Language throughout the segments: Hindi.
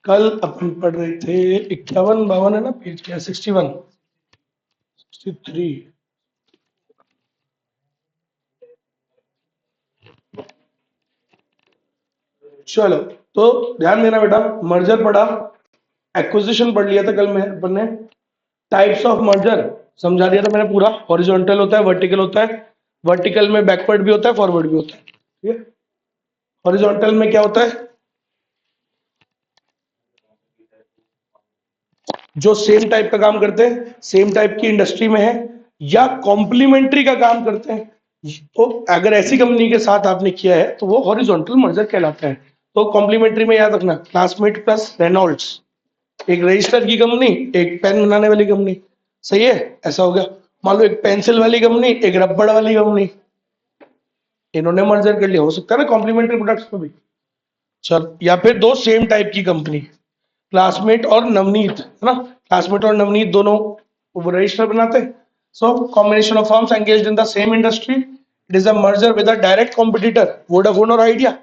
कल अपन पढ़ रहे थे 51 52 है ना, पेज क्या 61 63। चलो, तो ध्यान देना बेटा, मर्जर पढ़ा, एक्विजिशन पढ़ लिया था कल में अपन ने, टाइप्स ऑफ मर्जर समझा दिया था मैंने पूरा। हॉरिजॉन्टल होता है, वर्टिकल होता है, वर्टिकल में बैकवर्ड भी होता है, फॉरवर्ड भी होता है, ठीक है। हॉरिजॉन्टल में क्या होता है, जो सेम टाइप का काम करते हैं, सेम टाइप की इंडस्ट्री में है या कॉम्प्लीमेंट्री का काम करते हैं, तो अगर ऐसी कंपनी के साथ आपने किया है तो वो हॉरिजॉन्टल मर्जर कहलाता है। तो कॉम्प्लीमेंट्री में याद रखना, क्लासमेट प्लस रेनॉल्ड्स, एक रजिस्टर की कंपनी, एक पेन बनाने वाली कंपनी, सही है। ऐसा हो गया, मान लो एक पेंसिल वाली कंपनी, एक रबड़ वाली कंपनी, इन्होंने मर्जर कर लिया, हो सकता है ना कॉम्प्लीमेंट्री प्रोडक्ट्स में भी। चल, या फिर दो सेम टाइप की कंपनी, क्लासमेट और नवनीत, है ना, क्लासमेट और नवनीत दोनों रजिस्टर बनाते हैं। So combination of firms engaged in the same industry, it is a merger with a direct competitor, Vodafone और आइडिया।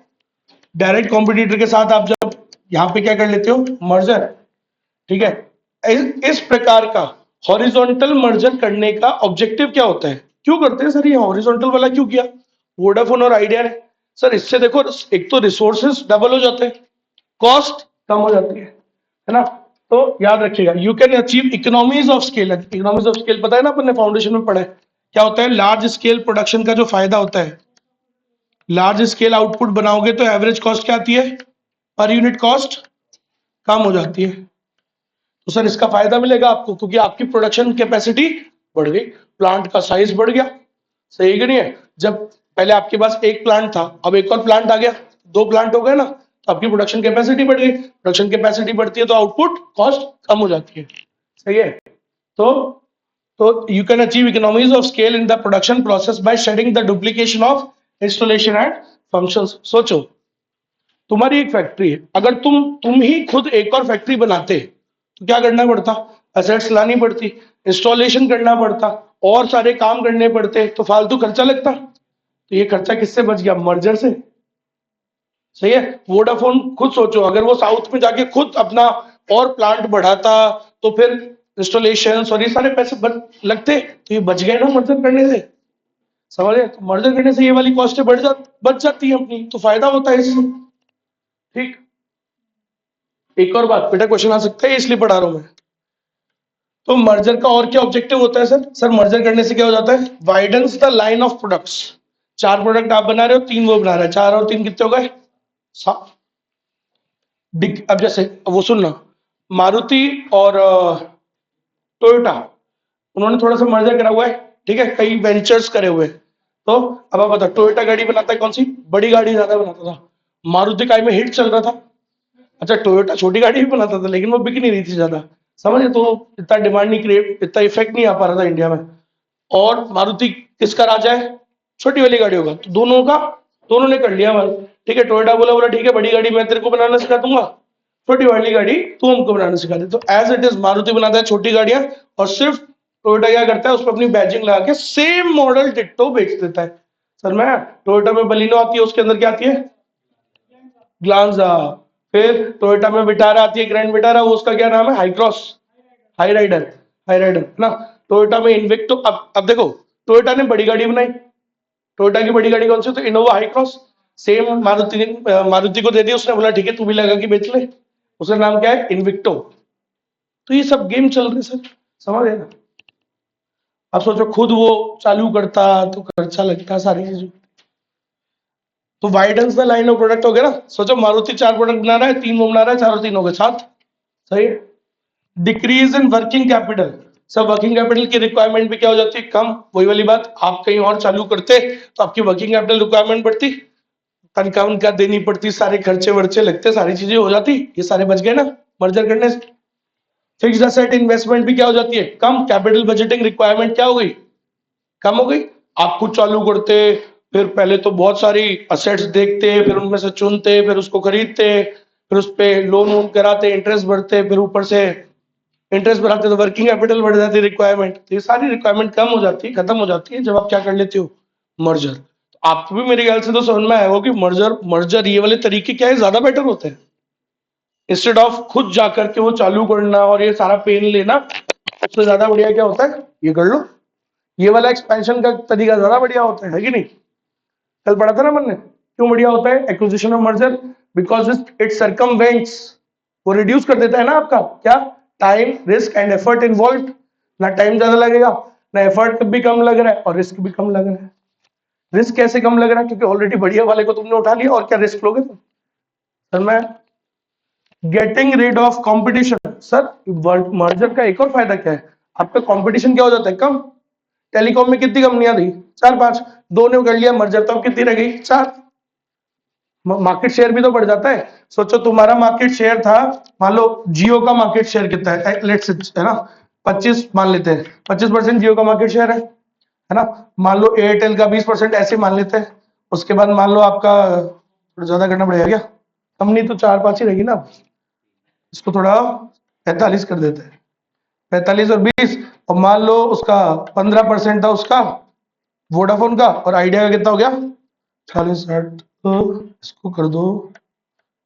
डायरेक्ट कॉम्पिटिटर के साथ आप जब यहाँ पे क्या कर लेते हो, मर्जर, ठीक है। इस प्रकार का हॉरिजॉन्टल मर्जर करने का ऑब्जेक्टिव क्या होता है, क्यों करते हैं सर ये हॉरिजॉन्टल वाला क्यों किया वोडाफोन और आइडिया ने? सर इससे देखो, एक तो रिसोर्सेस डबल हो जाते हैं, कॉस्ट कम हो जाती है ना। तो याद रखिएगा, you can achieve economies of scale. Economies of scale पता है ना, अपन ने फाउंडेशन में पढ़ा है, क्या होता है लार्ज स्केल प्रोडक्शन का जो फायदा होता है, लार्ज स्केल आउटपुट बनाओगे तो एवरेज कॉस्ट क्या आती है, पर यूनिट कॉस्ट कम हो जाती है। तो सर इसका फायदा मिलेगा आपको, क्योंकि आपकी प्रोडक्शन कैपेसिटी बढ़ गई, प्लांट का साइज बढ़ गया, सही कि नहीं है। जब पहले आपके पास एक प्लांट था, अब एक और प्लांट आ गया, दो प्लांट हो गए ना, तो आपकी प्रोडक्शन कैपेसिटी बढ़ गई, प्रोडक्शन कैपेसिटी बढ़ती है तो आउटपुट कॉस्ट कम हो जाती है, सही है। तो you can achieve economies of scale in the production process by shedding the duplication of installation and functions. सोचो, तुम्हारी एक फैक्ट्री है, अगर तुम ही खुद एक और फैक्ट्री बनाते तो क्या करना पड़ता, असेट्स लानी पड़ती, इंस्टॉलेशन करना पड़ता, और सारे काम करने पड़ते, तो फालतू खर्चा लगता। तो ये खर्चा किससे बच गया, मर्जर से, सही है। वोडाफोन खुद सोचो, अगर वो साउथ में जाके खुद अपना और प्लांट बढ़ाता, तो फिर इंस्टॉलेशन और ये सारे पैसे लगते, तो ये बच गए ना मर्जर करने से, समझ गए। तो मर्जर करने से ये वाली कॉस्ट बच जाती है अपनी, तो फायदा होता है इससे, ठीक। एक और बात बेटा, क्वेश्चन आ सकता है इसलिए पढ़ा रहा हूं मैं। तो मर्जर का और क्या ऑब्जेक्टिव होता है सर? सर मर्जर करने से क्या हो जाता है, widens the line of products. चार प्रोडक्ट आप बना रहे हो, तीन वो बना रहे हैं, चार और तीन कितने हो गए, सात। अब जैसे वो सुनना, मारुति और टोयोटा, उन्होंने थोड़ा सा मर्जर करा हुआ है, ठीक है, कई वेंचर्स करे हुए। तो अब आप बताओ, टोयोटा गाड़ी बनाता है कौन सी, बड़ी गाड़ी ज्यादा बनाता था, मारुति काय में हिट चल रहा था। अच्छा, टोयोटा छोटी गाड़ी भी बनाता था, लेकिन वो बिक नहीं रही थी ज्यादा, समझे, तो इतना डिमांड नहीं क्रिएट, इतना इफेक्ट नहीं आ पा रहा था इंडिया में। और मारुति किसका राजा है, छोटी वाली गाड़ियों का, तो दोनों का, दोनों ने कर लिया भाई, ठीक है। टोयोटा बोला बोला ठीक है, बड़ी गाड़ी मैं तेरे को बनाना सिखा दूंगा, छोटी वाली गाड़ी तू हमको बनाना सिखा दे। तो एज इट इज मारुति बनाता है छोटी गाड़ियां, और सिर्फ टोयोटा क्या करता है, उस पर अपनी बैजिंग लगा के सेम मॉडल डिट्टो बेच देता है। सर मैं, टोयोटा में बलिनो आती है, उसके अंदर क्या आती है, ग्लांजा। फिर टोयोटा में विटारा आती है, ग्रैंड विटारा, वो उसका क्या नाम है, Hycross, Hyryder, Hyryder ना। टोयोटा में इन्विक्टो, अब देखो, टोयोटा ने बड़ी गाड़ी बनाई, टोयोटा की बड़ी गाड़ी कौन सी, तो Innova high cross. Same Maruti ने, मारुति को दे दी, उसने बोला ठीक है तू भी लगा के बेच ले, उसका नाम क्या है, इन्विक्टो। तो ये सब गेम चल रहे सर, समझ रहे ना। अब सोचो खुद वो चालू करता तो खर्चा लगता, सारी चीजें। तो widens the line of product हो गया ना। सोचो मारुति चार प्रोडक्ट बना रहा है, तीन वो बना रहा है, चार और तीन हो गए सात, सही है। डिक्रीज इन वर्किंग कैपिटल, सब वर्किंग कैपिटल की रिक्वायरमेंट भी क्या हो जाती है, कम। वही वाली बात, आप कहीं और चालू करते तो आपकी वर्किंग कैपिटल रिक्वायरमेंट बढ़ती, तनख्वाह उनका देनी पड़ती, सारे खर्चे वर्चे लगते, सारी चीजें हो जाती, ये सारे बच गए ना मर्जर करने से। फिक्स्ड एसेट इन्वेस्टमेंट भी क्या हो जाती है, कम। कैपिटल बजटिंग रिक्वायरमेंट क्या हो गई, कम हो गई। आप खुद चालू करते, फिर पहले तो बहुत सारी असेट्स देखते, फिर उनमें से चुनते, फिर उसको खरीदते, फिर उस पर लोन वोन कराते, इंटरेस्ट भरते, फिर ऊपर से इंटरेस्ट बढ़ाते तो वर्किंग कैपिटल बढ़ जाती है रिक्वायरमेंट, तो ये सारी रिक्वायरमेंट कम हो जाती है, खत्म हो जाती है जब आप क्या कर लेते हो, मर्जर। तो आपको भी मेरे ख्याल से तो समझ में आएगा कि मर्जर मर्जर ये वाले तरीके क्या है, ज्यादा बेटर होते हैं, इंस्टेड ऑफ खुद जाकर के वो चालू करना और ये सारा पेन लेना, उससे ज्यादा बढ़िया क्या होता है, ये कर लो। ये वाला एक्सपेंशन का तरीका ज्यादा बढ़िया होता है कि नहीं? कल पढ़ा था ना मैंने, क्यों बढ़िया होता है एक्विजिशन और मर्जर? बिकॉज इट सर्कमवेंट्स, वो रिड्यूस कर देता है ना आपका क्या, time, risk and effort involve. ना टाइम ज्यादा लगेगा, ना एफर्ट भी कम लग रहा है, और रिस्क भी कम लग रहा है। रिस्क कैसे कम लग रहा है? क्योंकि ऑलरेडी बढ़िया वाले को तुमने उठा लिया, और क्या रिस्क लोगे तुम? सर मैं getting rid of competition. Sir merger का एक और फायदा क्या है, आपका कंपटीशन क्या हो जाता है, कम। टेलीकॉम में कितनी कंपनियां थी, 4-5, दो ने कर लिया मर्जर, तो अब कितनी रह गई, 4। मार्केट शेयर भी तो बढ़ जाता है। सोचो तुम्हारा मार्केट शेयर था, मान लो जियो का मार्केट शेयर कितना है, लेट्स है ना 25 मान लेते हैं, 25% जियो का मार्केट शेयर है ना। मान लो एयरटेल का 20% ऐसे मान लेते हैं। उसके बाद मान लो आपका थोड़ा ज्यादा करना पड़ेगा क्या, कंपनी तो 4-5 ही रहेगी ना। इसको थोड़ा 45 कर देते हैं, 45 और 20, और मान लो उसका 15% था उसका वोडाफोन का, और आइडिया का कितना हो गया 40-60, तो इसको कर दो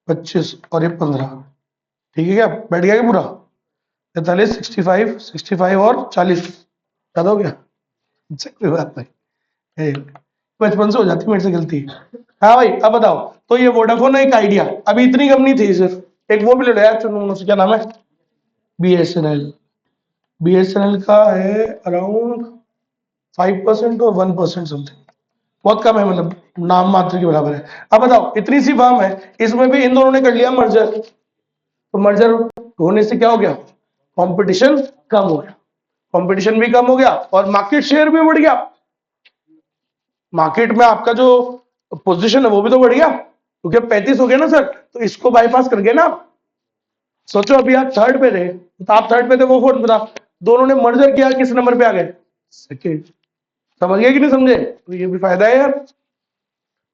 25 और ये 15, ठीक है क्या, बैठ गया क्या पूरा? 45, 65 और 40 ज्यादा हो गया? अच्छा, कोई बात नहीं, बचपन से हो जाती मेरे से गलती। हाँ भाई अब बताओ, तो ये वोडाफोन है, एक आइडिया, अभी इतनी कंपनी थी सिर्फ, एक वो भी ले लो यार चुनो, क्या नाम है, BSNL। BSNL का है अराउंड 5% और 1% समथिंग, बहुत कम है, मतलब नाम मात्र के बराबर है। अब बताओ इतनी सी फर्म है, इसमें भी इन दोनों ने कर लिया मर्जर, तो मर्जर होने से क्या हो गया, कंपटीशन कम हो गया, कंपटीशन भी कम हो गया और मार्केट शेयर भी बढ़ गया। मार्केट में आपका जो पोजीशन है वो भी तो बढ़ गया, क्योंकि अब 35 हो गया ना सर, तो इसको बाईपास कर गए ना। सोचो अभी आप थर्ड पे थे, तो आप थर्ड पे थे, वो फोर्थ पे था, दोनों ने मर्जर किया, किस नंबर पे आ गए, सेकेंड। समझ गए कि नहीं समझे? तो ये भी फायदा है यार।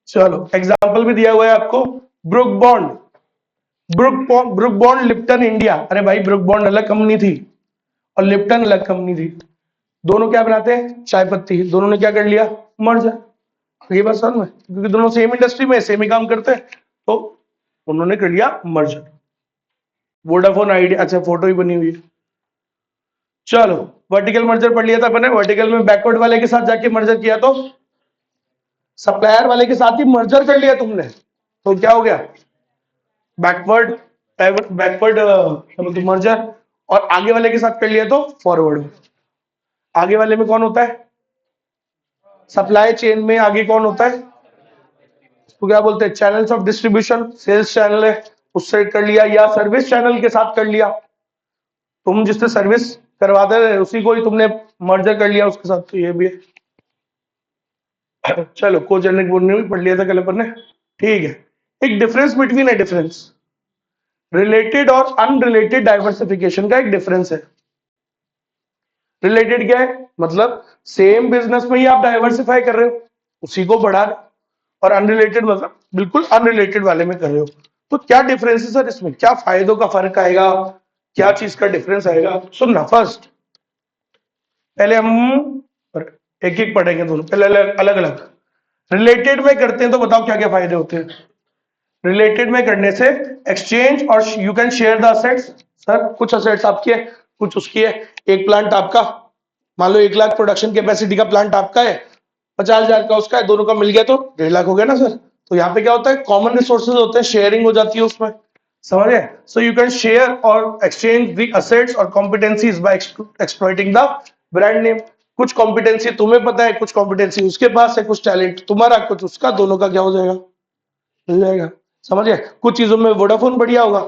चलो एग्जाम्पल भी दिया हुआ है आपको, book bond, book bond Lipton India. अरे भाई ब्रुक बॉन्ड अलग कंपनी थी और लिप्टन अलग कंपनी थी, दोनों क्या बनाते हैं, चाय पत्ती, दोनों ने क्या कर लिया, मर्जर। ये बात समझ में, क्योंकि दोनों सेम इंडस्ट्री में सेम ही काम करते हैं, तो उन्होंने कर लिया मर्जर। वोडाफोन आइडिया, अच्छा फोटो ही बनी हुई है। चलो वर्टिकल मर्जर पढ़ लिया था अपने, वर्टिकल में बैकवर्ड वाले के साथ जाके मर्जर किया, तो सप्लायर वाले के साथ ही मर्जर कर लिया तुमने, तो क्या हो गया, बैकवर्ड, बैकवर्ड मर्जर। और आगे वाले के साथ कर लिया तो फॉरवर्ड। आगे वाले में कौन होता है, सप्लाई चेन में आगे कौन होता है, तो क्या बोलते हैं, channels of distribution, sales channel है उससे कर लिया, या सर्विस चैनल के साथ कर लिया, तुम जिससे सर्विस करवाते रहे उसी को ही तुमने मर्जर कर लिया उसके साथ, तो ये भी है। चलो को जेनरिक बोलने भी पढ़ लिया था कल अपन ने, ठीक है। एक डिफरेंस बिटवीन ए डिफरेंस, रिलेटेड और अनरिलेटेड डाइवर्सिफिकेशन का एक डिफरेंस है। रिलेटेड क्या है, मतलब सेम बिजनेस में ही आप डाइवर्सिफाई कर रहे हो, उसी को बढ़ा रहे हो, और अनरिलेटेड मतलब बिल्कुल अनरिलेटेड वाले में कर रहे हो। तो क्या डिफरेंस है सर इसमें, क्या फायदों का फर्क आएगा, क्या चीज का डिफरेंस आएगा, सुनना। फर्स्ट पहले हम एक एक पढ़ेंगे दोनों, पहले अलग अलग। रिलेटेड में करते हैं तो बताओ क्या क्या फायदे होते हैं। रिलेटेड में करने से एक्सचेंज और you can share the assets. Sir कुछ असेट्स आपकी है, कुछ उसकी है। एक प्लांट आपका, मान लो 1 लाख प्रोडक्शन कैपेसिटी का प्लांट आपका है, 50,000 का उसका है, दोनों का मिल गया तो 1.5 लाख हो गया ना सर। तो यहाँ पे क्या होता है, कॉमन रिसोर्सेज होते हैं, शेयरिंग हो जाती है उसमें, समझे। सो यू कैन शेयर और एक्सचेंज द असेट्स और competencies by exploiting the brand name. कुछ कॉम्पिटेंसी तुम्हें पता है, कुछ कॉम्पिटेंसी उसके पास है, कुछ टैलेंट तुम्हारा, कुछ उसका, दोनों का क्या हो जाएगा, मिल जाएगा, समझे। कुछ चीजों में वोडाफोन बढ़िया होगा,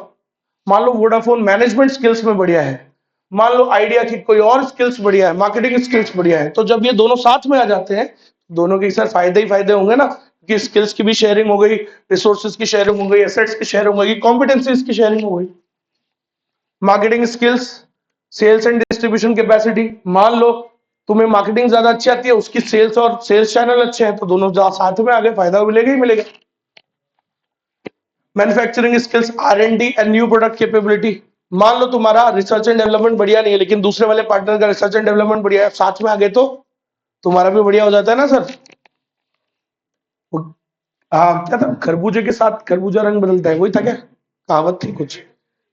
मान लो वोडाफोन मैनेजमेंट स्किल्स में बढ़िया है, मान लो आइडिया की कोई और स्किल्स बढ़िया है, मार्केटिंग स्किल्स बढ़िया है, तो जब ये दोनों साथ में आ जाते हैं, दोनों के सर फायदे ही फायदे होंगे ना, कि स्किल्स की भी शेयरिंग हो गई, रिसोर्सेज की शेयरिंग हो गई, एसेट्स की शेयरिंग हो गई, कॉम्पिटेंसीज की शेयरिंग हो गई। Marketing skills, sales and distribution capacity, मान लो तुम्हें मार्केटिंग ज्यादा अच्छी आती है, उसकी सेल्स और सेल्स चैनल अच्छे हैं, तो दोनों साथ में आगे फायदा मिलेगा ही मिलेगा। Manufacturing skills, R&D and new product capability, मान लो तुम्हारा रिसर्च एंड डेवलपमेंट बढ़िया नहीं है, लेकिन दूसरे वाले पार्टनर का रिसर्च एंड डेवलपमेंट बढ़िया है, साथ में आ गए तो तुम्हारा भी बढ़िया हो जाता है ना सर। हाँ क्या था, खरबूजे के साथ खरबूजा रंग बदलता है, वही था क्या, कहावत थी कुछ।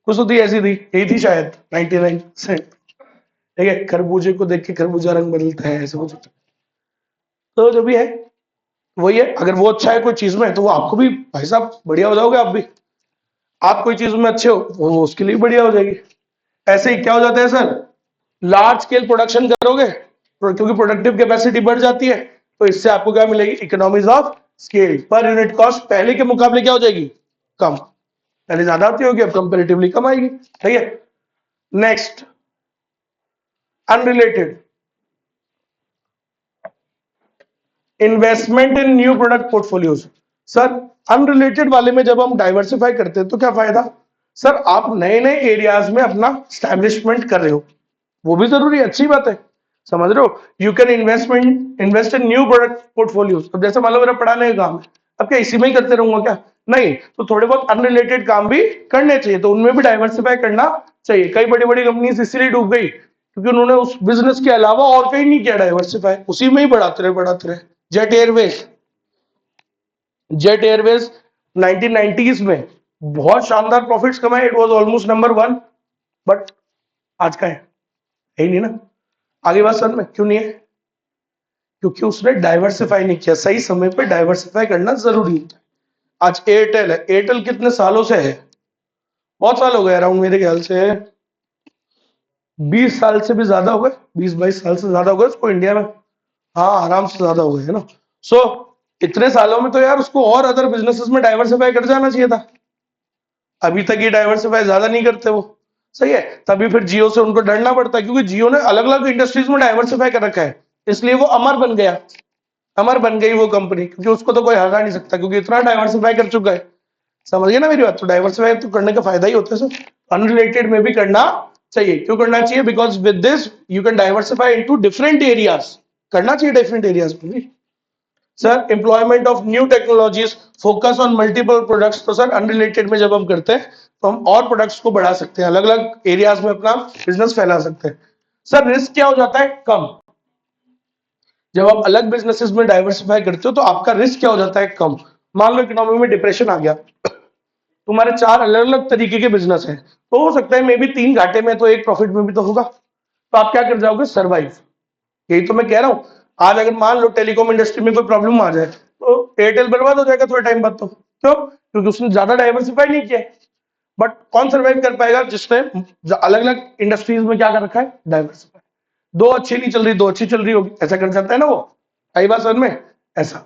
कुछ तो थी ऐसी थी, यही थी शायद 99%। ठीक है, खरबूजे को देख के खरबूजा रंग बदलता है, ऐसे कुछ। तो जो भी है वही है, अगर वो अच्छा है कोई चीज में तो वो आपको भी भाई साहब बढ़िया हो जाओगे आप भी। आप कोई चीज में अच्छे हो वो उसके लिए बढ़िया हो जाएगी। ऐसे ही क्या हो जाता है सर, लार्ज स्केल प्रोडक्शन करोगे क्योंकि प्रोडक्टिव कैपेसिटी बढ़ जाती है, तो इससे आपको क्या मिलेगी, economies of scale. Per unit cost पहले के मुकाबले क्या हो जाएगी, कम। पहले ज्यादा आती होगी, अब कंपेरेटिवली कम आएगी। ठीक है, नेक्स्ट अनरिलेटेड, इन्वेस्टमेंट इन new product portfolios. Sir unrelated वाले में जब हम डाइवर्सिफाई करते हैं तो क्या फायदा, सर आप नए नए एरियाज में अपना स्टैब्लिशमेंट कर रहे हो, वो भी जरूरी है, अच्छी बात है, समझ रहे हो। You can invest in new product portfolios. अब जैसे मान लो मेरा पढ़ाने का काम है, अब क्या इसी में ही करते रहूंगा क्या, नहीं, तो थोड़े बहुत अनरिलेटेड काम भी करने चाहिए, तो उनमें भी डाइवर्सिफाई करना चाहिए। कई बड़ी बड़ी कंपनीज इसलिए डूब गई क्योंकि उन्होंने उस बिजनेस के अलावा और कहीं नहीं किया डाइवर्सिफाई, उसी में ही बढ़ाते रहे। Jet Airways, jet Airways 1990s में बहुत शानदार प्रॉफिट्स कमाए, it was almost number 1, but आज का है ही नहीं ना। आगे बात सर में क्यों नहीं है, क्योंकि उसने डाइवर्सिफाई नहीं किया, सही समय पे डाइवर्सिफाई करना जरूरी होता है। आज एयरटेल है, एयरटेल कितने सालों से है, बहुत साल हो गए, अराउंड मेरे ख्याल से 20 साल से भी ज्यादा हो गए, 20-22 साल से ज्यादा हो गए उसको इंडिया में, हाँ आराम से ज्यादा हो गए है ना। सो इतने सालों में तो यार उसको और अदर बिजनेसेस में डाइवर्सिफाई कर जाना चाहिए था, अभी तक ये डाइवर्सिफाई ज्यादा नहीं करते वो, सही है। तभी फिर जियो से उनको डरना पड़ता है, क्योंकि जियो ने अलग अलग इंडस्ट्रीज में डाइवर्सिफाई कर रखा है, इसलिए वो अमर बन गया, अमर बन गई वो कंपनी, क्योंकि उसको तो कोई हरा नहीं सकता, क्योंकि इतना डाइवर्सिफाई कर चुका है। समझ गए ना मेरी बात, तो डाइवर्सिफाई तो करने का फायदा ही होता है सर, अनरिलेटेड में भी करना चाहिए। क्यों करना चाहिए, because with this you can diversify into different areas, करना चाहिए डिफरेंट एरियाज में भी। Sir employment of new technologies, focus on multiple products, तो सर अनरिलेटेड में जब हम करते हैं तो हम और प्रोडक्ट्स को बढ़ा सकते हैं, अलग अलग एरियाज में अपना बिजनेस फैला सकते हैं। सर रिस्क क्या हो जाता है, कम। जब आप अलग बिजनेसेस में डाइवर्सिफाई करते हो तो आपका रिस्क क्या हो जाता है, कम। मान लो इकोनॉमी में डिप्रेशन आ गया, तुम्हारे 4 अलग अलग तरीके के बिजनेस हैं, तो हो सकता है मे बी 3 घाटे में तो एक प्रॉफिट में भी तो होगा, तो आप क्या कर जाओगे, सर्वाइव। यही तो मैं कह रहा हूं, आज अगर मान लो टेलीकॉम इंडस्ट्री में कोई प्रॉब्लम आ जाए तो एयरटेल बर्बाद हो जाएगा थोड़े टाइम बाद, तो क्यों, क्योंकि उसने ज्यादा डाइवर्सिफाई नहीं किया। बट कौन सर्वाइव कर पाएगा, जिसने अलग अलग इंडस्ट्रीज में क्या कर रखा है, डाइवर्सिफाई। दो अच्छी नहीं चल रही, दो अच्छी चल रही होगी, ऐसा कर सकता है ना वो, आई बात समझ में, ऐसा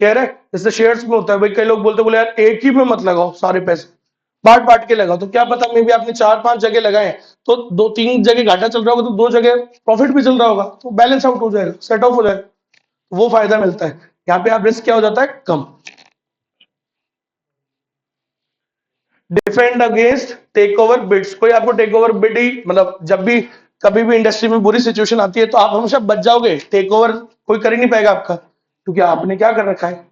कह रहे हैं। जैसे शेयर्स में होता है भाई, कई लोग बोलते बोले यार एक ही में मत लगाओ सारे पैसे, बांट बांट के लगाओ, तो क्या पता मे भी आपने 4-5 जगह लगाए, तो 2-3 जगह घाटा चल रहा होगा, तो 2 जगह प्रॉफिट भी चल रहा होगा, तो बैलेंस आउट हो जाएगा, सेट ऑफ हो जाएगा, वो फायदा मिलता है। यहाँ पे आप रिस्क क्या हो जाता है, कम। Defend against take over bids, कोई आपको टेक ओवर बिड ही, मतलब जब भी कभी भी इंडस्ट्री में बुरी सिचुएशन आती है तो आप हमेशा बच जाओगे, टेक ओवर कोई कर ही नहीं पाएगा आपका, क्योंकि आपने क्या कर रखा है,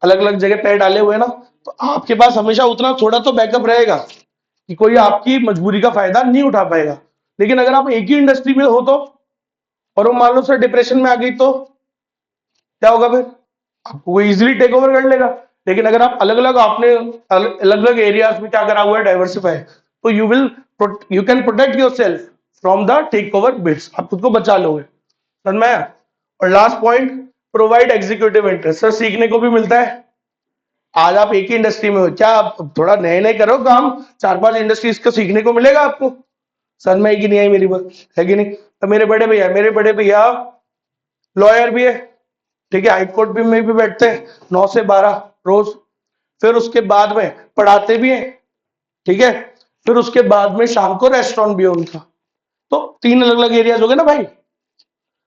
अलग अलग जगह पैर डाले हुए ना, तो आपके पास हमेशा उतना थोड़ा तो बैकअप रहेगा कि कोई आपकी मजबूरी का फायदा नहीं उठा पाएगा। लेकिन अगर आप एक ही इंडस्ट्री में हो तो, और वो मान लो सर डिप्रेशन में आ गई, तो क्या होगा फिर, आपको वो इजीली टेक ओवर कर लेगा। लेकिन अगर आप अलग अलग, आपने अलग अलग एरियाज में क्या करा हुआ है, डाइवर्सिफाई, तो you can protect yourself from the take over bids, आप खुद को बचा लोगे, समझ में आया। और last point, provide executive interest, sir सीखने को भी मिलता है। आज आप एक ही इंडस्ट्री में हो, क्या आप थोड़ा नए नए करो काम, 4-5 इंडस्ट्रीज को सीखने को मिलेगा आपको, समझ में आई कि नहीं आई मेरी बात, है कि नहीं। तो मेरे बड़े भैया लॉयर भी है, ठीक है, हाईकोर्ट भी में भी बैठते हैं 9 से 12 रोज, फिर उसके बाद में पढ़ाते भी हैं, ठीक है, फिर उसके बाद में शाम को रेस्टोरेंट भी है उनका, तो 3 अलग अलग एरियाज हो गए ना भाई,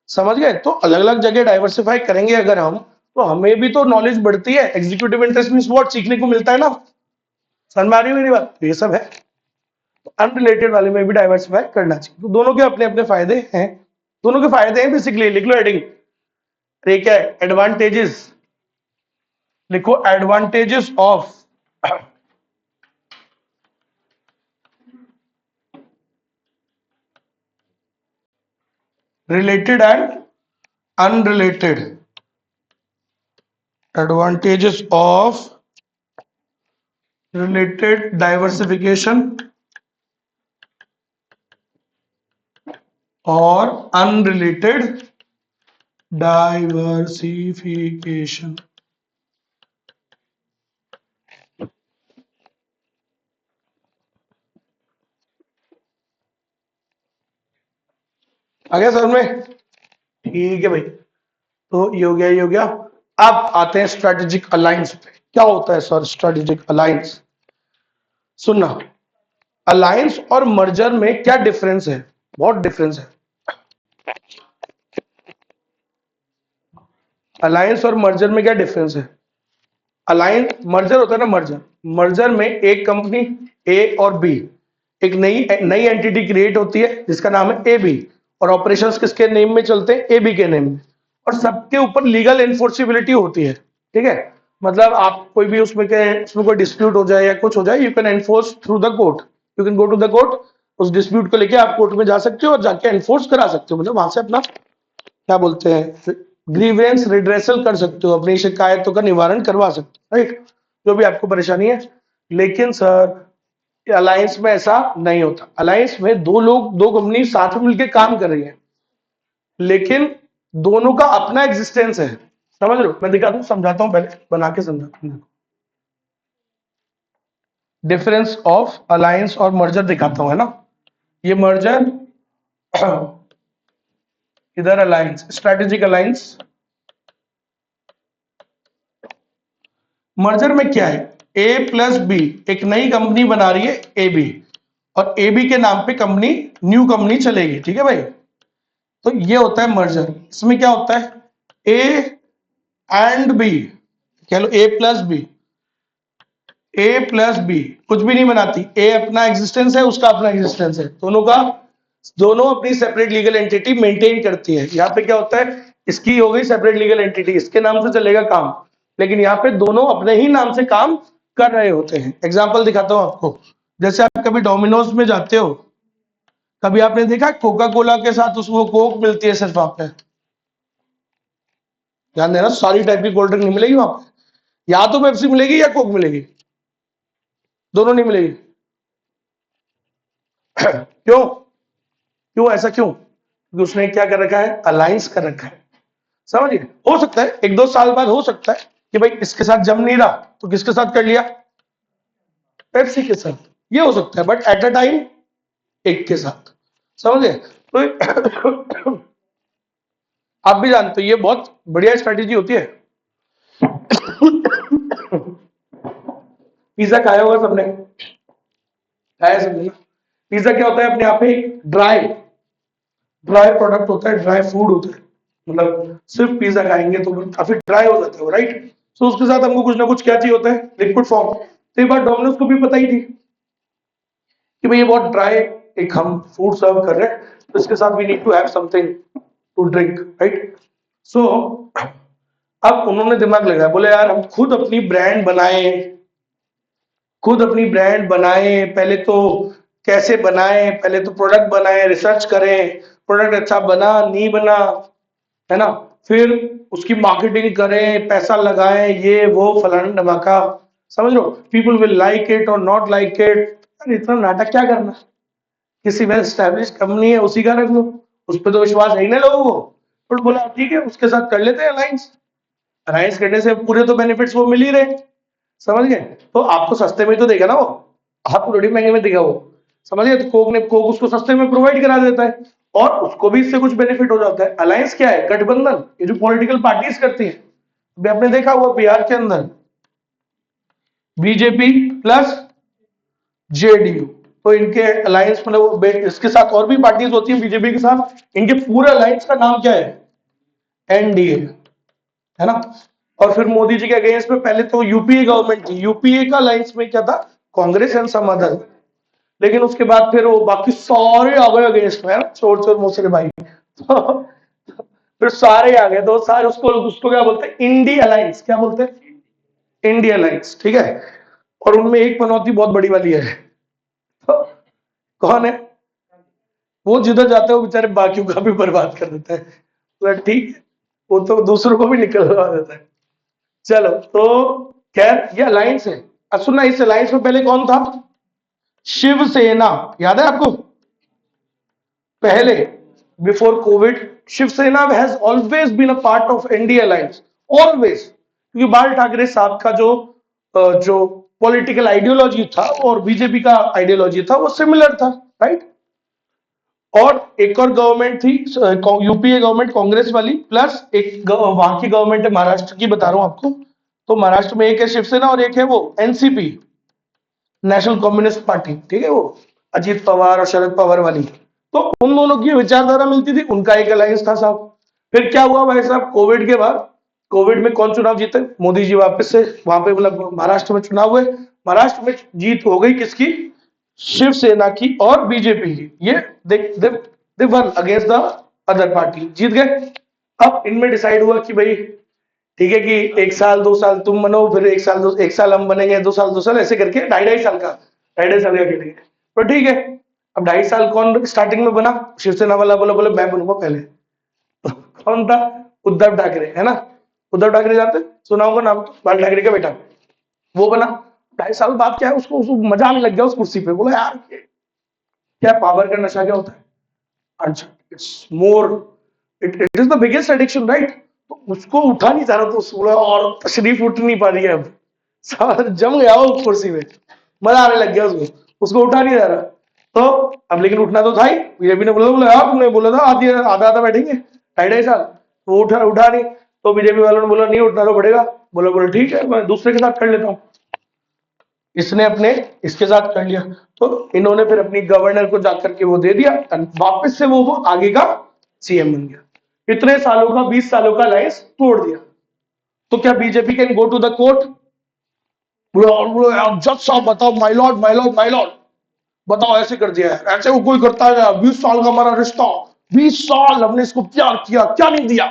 समझ गए। तो अलग अलग जगह डाइवर्सिफाई करेंगे अगर हम, तो हमें भी तो नॉलेज बढ़ती है, एग्जीक्यूटिव इंटरेस्ट मींस व्हाट, सीखने को मिलता है ना, समझ में आ रही है मेरी बात, तो ये सब है। तो अनरिलेटेड वाले में भी डाइवर्सिफाई करना चाहिए, तो दोनों के अपने अपने फायदे हैं, दोनों के फायदे हैं बेसिकली, लिख लो हेडिंग, ठीक है, एडवांटेजेस, लिखो advantages of related and unrelated, advantages of related diversification और अनरिलेटेड डाइवर्सिफिकेशन। आ गया समझ में? ठीक है भाई, तो ये हो गया, ये हो गया। अब आते हैं स्ट्रेटेजिक अलायंस पे। क्या होता है सर स्ट्रेटेजिक अलायंस? सुनना, अलायंस और मर्जर में क्या डिफरेंस है? बहुत डिफरेंस है। अलायंस और मर्जर में क्या डिफरेंस है? अलायंस, मर्जर होता है ना, मर्जर, मर्जर में एक कंपनी ए और बी, एक नई नई एंटिटी क्रिएट होती है जिसका नाम है ए बी, और ऑपरेशंस किसके नेम में चलते हैं? ए बी के नेम में, और सबके ऊपर लीगल एनफोर्सिबिलिटी होती है। ठीक है, मतलब आप कोई भी उसमें के उसमें कोई डिस्प्यूट हो जाए या कुछ हो जाए, you can enforce through the court, you can go to the court, उस डिस्प्यूट को लेके आप कोर्ट में जा सकते हो और जाके एनफोर्स करा सकते हो, मतलब वहां से अपना क्या बोलते हैं, ग्रीवेंस रिड्रेसल कर सकते हो, अपनी शिकायतों का निवारण करवा सकते हो, राइट, जो भी आपको परेशानी है। लेकिन सर अलायंस में ऐसा नहीं होता। अलायंस में दो लोग, दो कंपनी साथ में मिलकर काम कर रही है, लेकिन दोनों का अपना एग्जिस्टेंस है। समझ लो, मैं दिखाता हूं, समझाता हूं, पहले बना के समझाता हूं। डिफरेंस ऑफ अलायंस और मर्जर दिखाता हूं, है ना। ये मर्जर, इधर अलायंस, स्ट्रेटेजिक अलायंस। मर्जर में क्या है? ए प्लस बी, एक नई कंपनी बना रही है ए बी, और ए बी के नाम पे कंपनी, न्यू कंपनी चलेगी, ठीक है भाई। तो ये होता है मर्जर। इसमें क्या होता है? ए एंड बी, कह लो ए प्लस बी, ए प्लस बी कुछ भी नहीं बनाती, ए अपना एग्जिस्टेंस है, उसका अपना एग्जिस्टेंस है, दोनों का, दोनों अपनी सेपरेट लीगल एंटिटी मेंटेन करती है। यहाँ पे क्या होता है, इसकी हो गई सेपरेट लीगल एंटिटी, इसके नाम से चलेगा काम, लेकिन यहाँ पे दोनों अपने ही नाम से काम कर रहे होते हैं। एग्जाम्पल दिखाता हूँ आपको, जैसे आप कभी डोमिनोज में जाते हो, कभी आपने देखा कोका कोला के साथ उसको कोक मिलती है सिर्फ वहां पे? ध्यान देना, सारी टाइप की कोल्ड ड्रिंक नहीं मिलेगी वहां पे, या तो पेप्सी मिलेगी या कोक मिलेगी, दोनों नहीं मिलेगी। क्यों? क्यों ऐसा क्यों? क्योंकि उसने क्या कर रखा है? अलायंस कर रखा है। समझिए, हो सकता है एक दो साल बाद हो सकता है कि भाई इसके साथ जम नहीं रहा तो किसके साथ कर लिया? पेप्सी के साथ, ये हो सकता है, बट एट अ टाइम एक के साथ। समझे? तो आप भी जानते हो ये बहुत बढ़िया स्ट्रेटेजी होती है। पिज्जा खाया होगा सबने, खाया सबने। पिज्जा क्या होता है? अपने आप में एक ड्राई ड्राई प्रोडक्ट होता है, ड्राई फूड होता है, मतलब सिर्फ पिज्जा खाएंगे तो काफी ड्राई हो जाता है, राइट। तो उसके साथ हमको कुछ ना कुछ क्या चाहिए होता है? Liquid form. तो ये बात डोमिनोज को भी पता ही थी कि भाई ये बहुत ड्राई एक हम फूड सर्व कर रहे हैं, तो इसके साथ we need to have something to drink, right. So अब उन्होंने दिमाग लगाया, बोले यार हम खुद अपनी ब्रांड बनाए, खुद अपनी ब्रांड बनाए। पहले तो कैसे बनाए? पहले तो प्रोडक्ट बनाए, रिसर्च करें, प्रोडक्ट अच्छा बना नहीं बना, है ना, फिर उसकी मार्केटिंग करें, पैसा लगाएं, ये वो फलाना धमाका। समझ लो, पीपल विल लाइक इट और नॉट लाइक इट। इतना नाटक क्या करना, किसी वेल स्टैब्लिश कंपनी है उसी का रख लो, उस पर तो विश्वास है ही ना लोगों को। बट बोला ठीक है उसके साथ कर लेते हैं अलायंस। अलायंस करने से पूरे तो बेनिफिट्स वो मिल ही रहे, समझ गए। तो आपको सस्ते में तो देगा ना वो, आपको थोड़ी महंगे में देगा वो, समझ गए। तो कोक ने, कोक उसको सस्ते में प्रोवाइड करा देता है, और उसको भी इससे कुछ बेनिफिट हो जाता है। अलायंस क्या है? गठबंधन, ये जो पॉलिटिकल पार्टीज करती है। अभी आपने देखा हुआ बिहार के अंदर बीजेपी प्लस जेडीयू, तो इनके अलायंस, मतलब इसके साथ और भी पार्टीज होती है बीजेपी के साथ, इनके पूरे अलायंस का नाम क्या है? एनडीए, है ना। और फिर मोदी जी के अगेंस्ट में पहले तो यूपीए गवर्नमेंट थी, यूपीए का अलायंस में क्या था? Congress and some other. लेकिन उसके बाद फिर वो बाकी सारे आ गए अगेंस्ट में, है ना, चोर चोर मोसरे भाई। तो फिर सारे आ गए, तो सारे उसको उसको क्या बोलते हैं? INDI alliance. क्या बोलते हैं? इंडी अलायंस, ठीक है। और उनमें एक पनौती बहुत बड़ी वाली है। तो कौन है? वो जिधर जाते हो बेचारे बाकियों का भी बर्बाद कर देता है, तो ठीक है, वो तो दूसरों को भी निकलवा देता है। चलो, तो खैर ये अलायंस है। अब सुनना, इस अलायंस में पहले कौन था? शिवसेना, याद है आपको? पहले before Covid Shiv Sena has always been a part of NDA alliance, always. क्योंकि बाल ठाकरे साहब का जो पॉलिटिकल आइडियोलॉजी था और बीजेपी का आइडियोलॉजी था वो सिमिलर था, राइट। और एक और गवर्नमेंट थी यूपीए गवर्नमेंट कांग्रेस वाली, प्लस एक वहां की गवर्नमेंट है महाराष्ट्र की, बता रहा हूं आपको। तो महाराष्ट्र में एक है शिवसेना और एक है वो एनसीपी, नेशनल कम्युनिस्ट पार्टी, ठीक है, वो अजीत पवार और शरद पवार वाली। तो उन दोनों की विचारधारा मिलती थी, उनका एक अलायंस था साहब। फिर क्या हुआ भाई साहब, कोविड के बाद, कोविड में कौन चुनाव जीते, मोदी जी वापस से वहां पे, मतलब महाराष्ट्र में चुनाव हुए। महाराष्ट्र में जीत हो गई किसकी, शिवसेना की और बीजेपी की। ये they won against the other party, जीत गए। अब इनमें डिसाइड हुआ कि भाई ठीक है कि 1 साल 2 साल तुम बनो, फिर 1 साल हम बनेंगे, 2 साल ऐसे करके 2.5 2.5 साल का, 2.5 2.5 साल का खेलेंगे। तो ठीक है, अब 2.5 साल कौन स्टार्टिंग में बना, शिवसेना वाला बोला, बोले मैं बनूंगा पहले। कौन था, उद्धव ठाकरे, है ना। उद्धव ठाकरे जानते, सुना होगा नाम, तो बाल ठाकरे का बेटा, वो बना। 2.5 साल बाद क्या है, उसको मजा आने लग गया उस कुर्सी पे, बोला यार क्या पावर का नशा क्या होता है। अच्छा, it's more, it is the biggest addiction, right. तो उसको उठा नहीं जा रहा, तो उसको और तशरीफ उठ नहीं पा रही है अब, सारा जम गया वो कुर्सी में, मजा आने लग गया उसको, उसको उठा नहीं जा रहा। तो अब लेकिन उठना तो था ही, बीजेपी ने बोला, बोला यार तुमने बोला था आधी आधा आधा बैठेंगे 2.5 2.5 साल, वो उठा उठा नहीं। तो बीजेपी वालों ने बोला नहीं उठना तो पड़ेगा, बोला बोला ठीक है मैं दूसरे के साथ कर लेता हूँ। इसने अपने इसके साथ कर लिया, तो इन्होंने फिर अपनी गवर्नर को जाकर के वो दे दिया, वापस से वो आगे का सीएम बन गया। इतने सालों का 20 सालों का लाइस तोड़ दिया। तो क्या BJP can go to the court, जज साहब बताओ, my lord my lord my lord, बताओ ऐसे कर दिया है, ऐसे वो कोई करता है, 20 साल का हमारा रिश्ता, 20 साल हमने इसको प्यार किया, क्या नहीं दिया,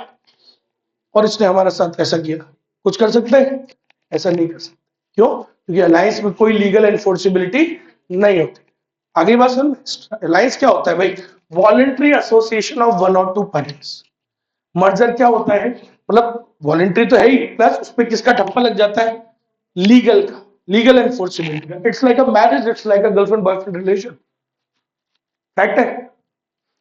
और इसने हमारे साथ ऐसा किया, कुछ कर सकते हैं, ऐसा नहीं कर सकते। क्यों, क्योंकि अलायंस में कोई लीगल एनफोर्सेबिलिटी नहीं होती। आगे बात सुन, अलायंस क्या होता है भाई, voluntary association of 1 or 2 parties. Merger क्या होता है, मतलब वॉलेंट्री तो है ही, प्लस उस पर किसका ठप्पा लग जाता है, लीगल का, लीगल एनफोर्सेबिलिटी का। It's like a marriage, it's like a girlfriend boyfriend relation, fact है।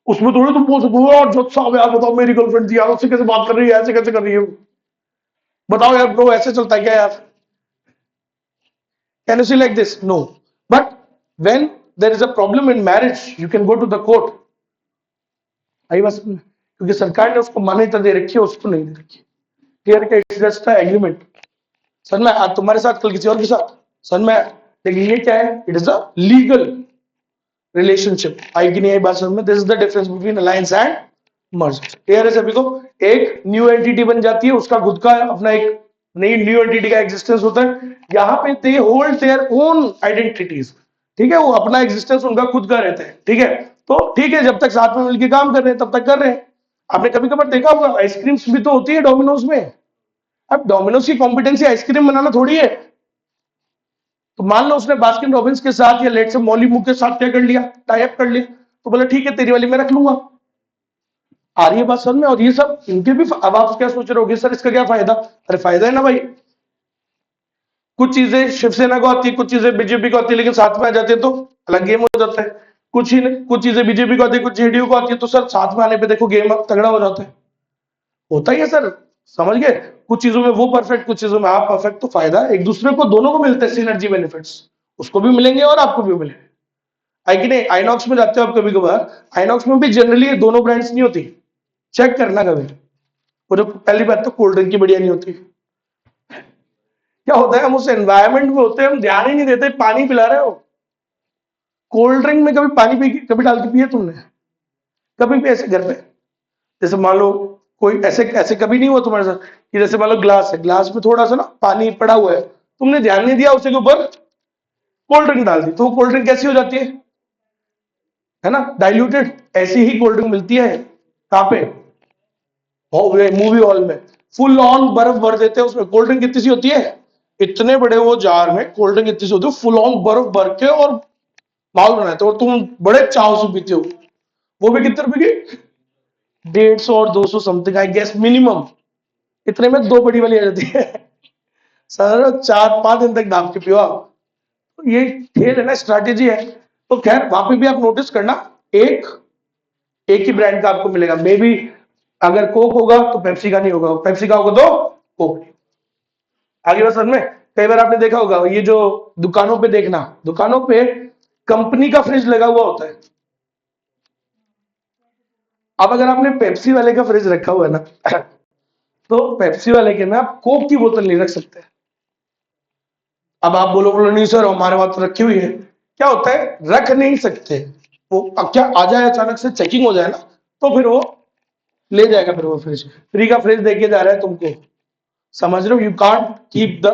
उसमें थोड़ी तुम बोल सकते हो यार जज साहब यार बताओ मेरी गर्लफ्रेंड थी यार, उससे कैसे बात कर रही है, ऐसे कैसे कर रही है, बताओ यार ब्रो ऐसे चलता है क्या यार, can you see like this, no, but when there is a problem in marriage you can go to the court। आई बस, क्योंकि सरकार ने उसको मान्यता दे रखी है, उसको नहीं दे रखी, क्लियर है, इट्स जस्ट एग्रीमेंट। सर मैं आज तुम्हारे साथ कल किसी और के साथ, सर मैं, लेकिन ये क्या है, it is a legal relationship. आई की नहीं आई बात समझ में, this is the difference between alliance and merger. Clear है सभी को, एक न्यू एंटिटी बन जाती है, उसका खुद का अपना एक नई न्यू एंटिटी का एग्जिस्टेंस होता है, यहाँ पे they hold their own identities, ठीक है, वो अपना एग्जिस्टेंस उनका खुद का रहता है, ठीक है। तो ठीक है, जब तक साथ में मिलकर काम कर रहे हैं तब तक कर रहे हैं। आपने कभी कभार देखा होगा आइसक्रीम्स भी तो होती है डोमिनोज में। अब डोमिनोज की कॉम्पिटेंसी आइसक्रीम बनाना थोड़ी है। तो मान लो उसने बास्किन रॉबिन्स के साथ या लेट से मॉली मुक के साथ क्या कर लिया, टाई अप कर लिया, तो बोला ठीक है तेरी वाली मैं रख लूंगा। आ रही है बात समझ में, और ये सब इनके भी, अब आप क्या सोच रहे होगे सर इसका क्या फायदा, अरे फायदा है ना भाई, कुछ चीजें शिवसेना को आती है, कुछ चीजें बीजेपी को आती है, लेकिन साथ में आ जाते हैं तो अलग गेम हो जाता है। कुछ ही नहीं, कुछ चीजें बीजेपी को आती है, कुछ जेडीयू को आती है, तो सर साथ में आने पे देखो गेम तगड़ा हो जाता है, होता ही है सर, समझ गए। कुछ चीजों में वो परफेक्ट, कुछ चीजों में आप परफेक्ट, तो फायदा एक दूसरे को, दोनों को मिलता है सिनर्जी बेनिफिट्स, उसको भी मिलेंगे और आपको भी मिलेंगे। आई कि नहीं, आइनॉक्स में जाते हो आप कभी कभार, आइनॉक्स में भी जनरली दोनों ब्रांड्स नहीं होती, चेक करना कभी। वो जो पहली बात तो कोल्ड ड्रिंक की बढ़िया नहीं होती, क्या होता है हम उस एनवायरमेंट में होते हैं, हम ध्यान ही नहीं देते, पानी पिला रहे हो, कोल्ड ड्रिंक में कभी पानी पी कभी डाल के पिए तुमने, कभी भी ऐसे घर पे, जैसे मान लो कोई ऐसे ऐसे कभी नहीं हुआ तुम्हारे साथ कि जैसे मान लो ग्लास है, ग्लास में थोड़ा सा ना पानी पड़ा हुआ है, तुमने ध्यान नहीं दिया, उसी के ऊपर कोल्ड ड्रिंक डाल दी, तो वो कोल्ड ड्रिंक कैसी हो जाती है ना, डाइल्यूटेड। ऐसी ही कोल्ड ड्रिंक मिलती है कहां पे, मूवी हॉल में, फुल ऑन बर्फ भर देते हैं उसमें। कोल्ड ड्रिंक कितनी सी होती है, इतने बड़े वो जार में कोल्ड ड्रिंक इतनी सी होती है, फुल ऑन बर्फ भर के और माहौल बनाते हो, और तुम बड़े चाव से पीते हो। वो भी कितने रुपए की, 150 और 200 समथिंग आई गेस मिनिमम, इतने में 2 बड़ी वाली आ जाती है। सर 4-5 दिन तक दाम के पियो आप। तो ये खेल है ना, स्ट्रैटेजी है। तो खैर वहां पे भी आप नोटिस करना, एक एक ही ब्रांड का आपको मिलेगा। मे बी अगर कोक होगा तो पेप्सी का नहीं होगा, पेप्सी का होगा तो कोक। आगे बात समझ में? कई बार आपने देखा होगा ये जो दुकानों पे देखना, दुकानों पे कंपनी का फ्रिज लगा हुआ होता है। अब अगर आपने पेप्सी वाले का फ्रिज रखा हुआ है ना तो पेप्सी वाले के में आप कोक की बोतल नहीं रख सकते। अब आप बोलो नहीं सर हमारे वहां तो रखी हुई है, क्या होता है रख नहीं सकते। वो अब क्या आ जाए अचानक से चेकिंग हो जाए ना तो फिर वो ले जाएगा, फिर वो फ्रिज फ्री का फ्रिज देके जा रहा है तुमको, समझ रहे हो? You can't keep the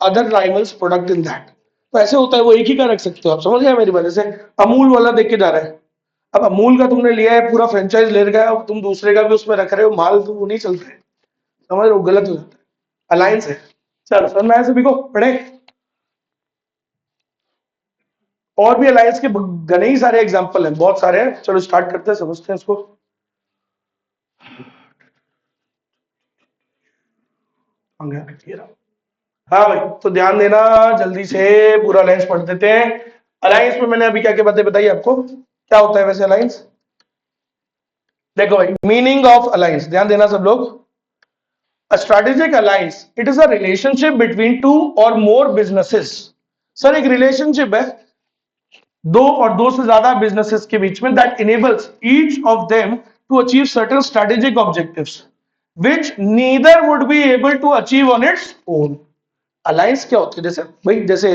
other rivals product in that. तो ऐसे होता है, वो एक ही का रख सकते हो आप, समझ गए मेरी वजह से। अमूल वाला देख के जा रहा है, अब अमूल का तुमने लिया है पूरा फ्रेंचाइज ले रखा है, अब तुम दूसरे का भी उसमें रख रहे हो माल, तो वो नहीं चलता है, समझ रहे हो? गलत हो जाता है। अलायंस है। चलो समझ में आया सभी को? पढ़े? और भी अलायंस के घने ही सारे एग्जाम्पल हैं, बहुत सारे हैं। चलो स्टार्ट करते हैं, समझते हैं इसको। हाँ भाई, तो ध्यान देना, जल्दी से पूरा अलायंस पढ़ देते हैं। अलायंस में मैंने अभी क्या क्या बातें बताई आपको, क्या होता है वैसे अलायंस? देखो भाई, मीनिंग ऑफ अलायंस ध्यान देना सब लोग। A strategic alliance, it is a relationship between two or more businesses। Sir एक रिलेशनशिप है दो और दो से ज्यादा बिजनेसेस के बीच में, that enables each of them to achieve certain strategic objectives which neither would be able to achieve on its own। Alliance क्या होती है? जैसे भाई, जैसे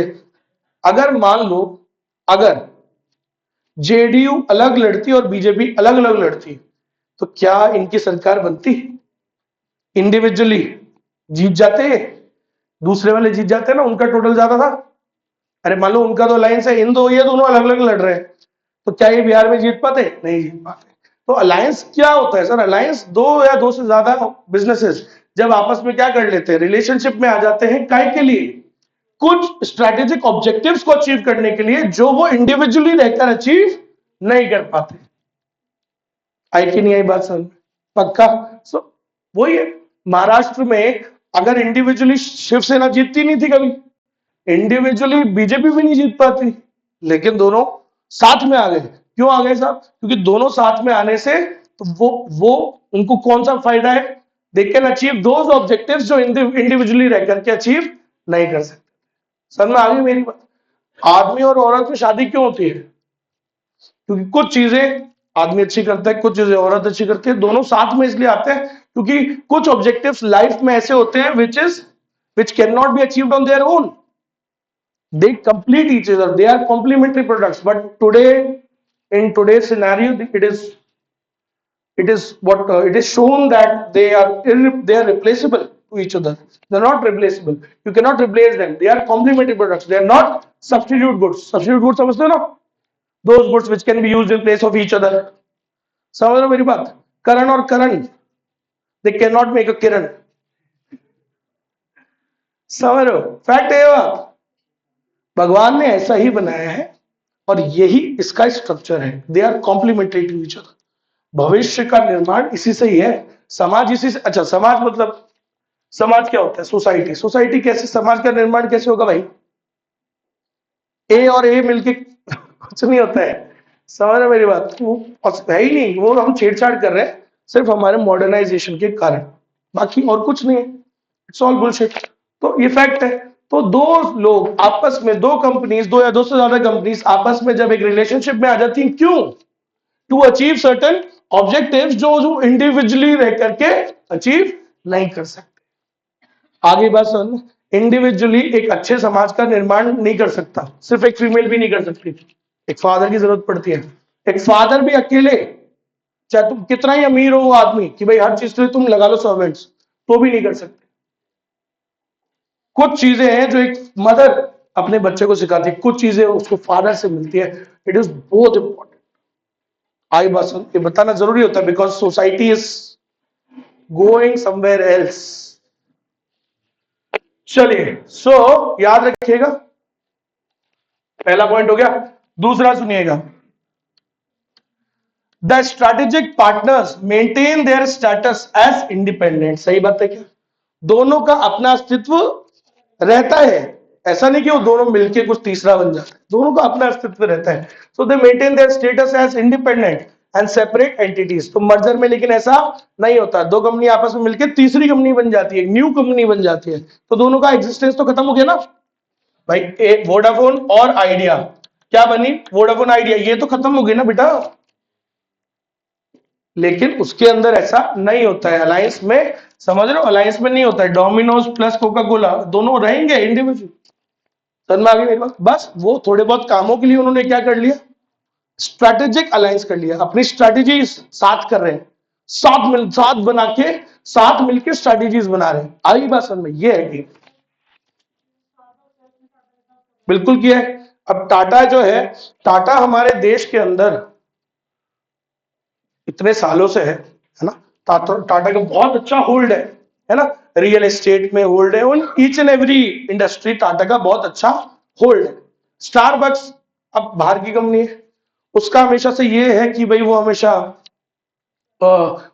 अगर मान लो अगर जेडीयू अलग लड़ती और बीजेपी अलग अलग लड़ती तो क्या इनकी सरकार बनती? इंडिविजुअली जीत जाते, दूसरे वाले जीत जाते ना, उनका टोटल ज्यादा था। अरे मान लो उनका तो अलायंस है, इन दो ये दोनों अलग अलग लड़ रहे हैं, तो क्या ये बिहार में जीत पाते? नहीं जीत पाते। तो अलायंस क्या होता है सर? अलायंस दो या दो से ज्यादा बिजनेसेस जब आपस में क्या कर लेते हैं, रिलेशनशिप में आ जाते हैं, काय के लिए? कुछ स्ट्रेटेजिक ऑब्जेक्टिव्स को अचीव करने के लिए जो वो इंडिविजुअली रहकर अचीव नहीं कर पाते। आई कि नहीं आई बात समझ में? पक्का? सो वही है, महाराष्ट्र में अगर इंडिविजुअली शिवसेना जीतती नहीं थी कभी, इंडिविजुअली बीजेपी भी नहीं जीत पाती, लेकिन दोनों साथ में आ गए। क्यों आ गए साहब? क्योंकि दोनों साथ में आने से तो वो उनको कौन सा फायदा है? They can achieve those objectives जो इंडिविजुअली रह करके अचीव नहीं कर सकते। सर में आ गई मेरी बात? आदमी और औरत में शादी क्यों होती है? क्योंकि कुछ चीजें आदमी अच्छी करता है, कुछ चीजें औरत अच्छी करती है, दोनों साथ में इसलिए आते हैं क्योंकि कुछ ऑब्जेक्टिव्स लाइफ में ऐसे होते हैं which cannot be achieved on their own। They complete each other, they are complementary products, but in today's scenario it is shown that they are replaceable to each other। They're not replaceable, you cannot replace them, they are complementary products, they are not substitute goods। Substitute goods समझते हो ना? those goods which can be used in place of each other। समझ रहे हो मेरी बात? करण और करण, they cannot make a किरण। समझ रहे हो? फैक्ट है ये बात, भगवान ने ऐसा ही बनाया है और यही इसका स्ट्रक्चर है। They are complementary to each other. भविष्य का निर्माण इसी से ही है, समाज इसी से। अच्छा, समाज मतलब समाज क्या होता है? सोसाइटी। सोसाइटी कैसे, समाज का निर्माण कैसे होगा भाई? ए और ए मिलके कुछ नहीं होता है, समझ रहे मेरी बात? वो है ही नहीं, वो हम छेड़छाड़ कर रहे हैं सिर्फ हमारे मॉडर्नाइजेशन के कारण, बाकी और कुछ नहीं है। It's all bullshit. तो ये फैक्ट है। तो दो लोग आपस में, दो कंपनीज, दो या दो से ज्यादा कंपनीज आपस में जब एक रिलेशनशिप में आ जाती हैं, क्यों? टू अचीव सर्टेन ऑब्जेक्टिव्स जो इंडिविजुअली रह करके अचीव नहीं कर सकते। आगे बात सुन, इंडिविजुअली एक अच्छे समाज का निर्माण नहीं कर सकता, सिर्फ एक फीमेल भी नहीं कर सकती, एक फादर की जरूरत पड़ती है। एक फादर भी अकेले, चाहे तुम कितना ही अमीर हो वो आदमी कि भाई हर चीज के लिए तुम लगा लो सर्वेंट्स, तो भी नहीं कर सकते। कुछ चीजें हैं जो एक मदर अपने बच्चे को सिखाती है, कुछ चीजें उसको फादर से मिलती है। इट इज बहुत इंपॉर्टेंट। आई बात सुन, ये बताना जरूरी होता है because society is going somewhere else. चलिए, सो याद रखिएगा, पहला पॉइंट हो गया। दूसरा सुनिएगा, the strategic partners maintain their status as independent. सही बात है क्या? दोनों का अपना अस्तित्व रहता है, ऐसा नहीं कि वो दोनों मिलके कुछ तीसरा बन जाता है, दोनों का अपना अस्तित्व रहता है। So they maintain their status as independent and separate entities. तो मर्जर में लेकिन ऐसा नहीं होता, दो कंपनी आपस में मिलकर तीसरी कंपनी बन जाती है, न्यू कंपनी बन जाती है, तो दोनों का एग्जिस्टेंस तो खत्म हो गया ना भाई। एक वोडाफोन और आइडिया क्या बनी, वोडाफोन आइडिया, ये तो खत्म हो गई ना बेटा। लेकिन उसके अंदर ऐसा नहीं होता है अलायंस में, समझ रहे हो, अलायंस में नहीं होता है डोमिनोज प्लस कोका कोला दोनों रहेंगे इंडिविजुअल। समझ में आ गई मेरी बात। बस वो थोड़े बहुत कामों के लिए उन्होंने क्या कर लिया, स्ट्रैटेजिक अलायंस कर लिया, अपनी स्ट्रैटेजी साथ कर रहे हैं, साथ बना के साथ मिलकर स्ट्रैटेजीज बना रहे हैं। आई बात समझ में, ये है कि बिल्कुल किया है। अब टाटा जो है, टाटा हमारे देश के अंदर इतने सालों से है ना, टाटा का बहुत अच्छा होल्ड है ना, रियल एस्टेट में होल्ड है, उन each and every industry Tata का बहुत अच्छा होल्ड है। स्टारबक्स अब बाहर की कंपनी है, उसका हमेशा से ये है कि भाई वो हमेशा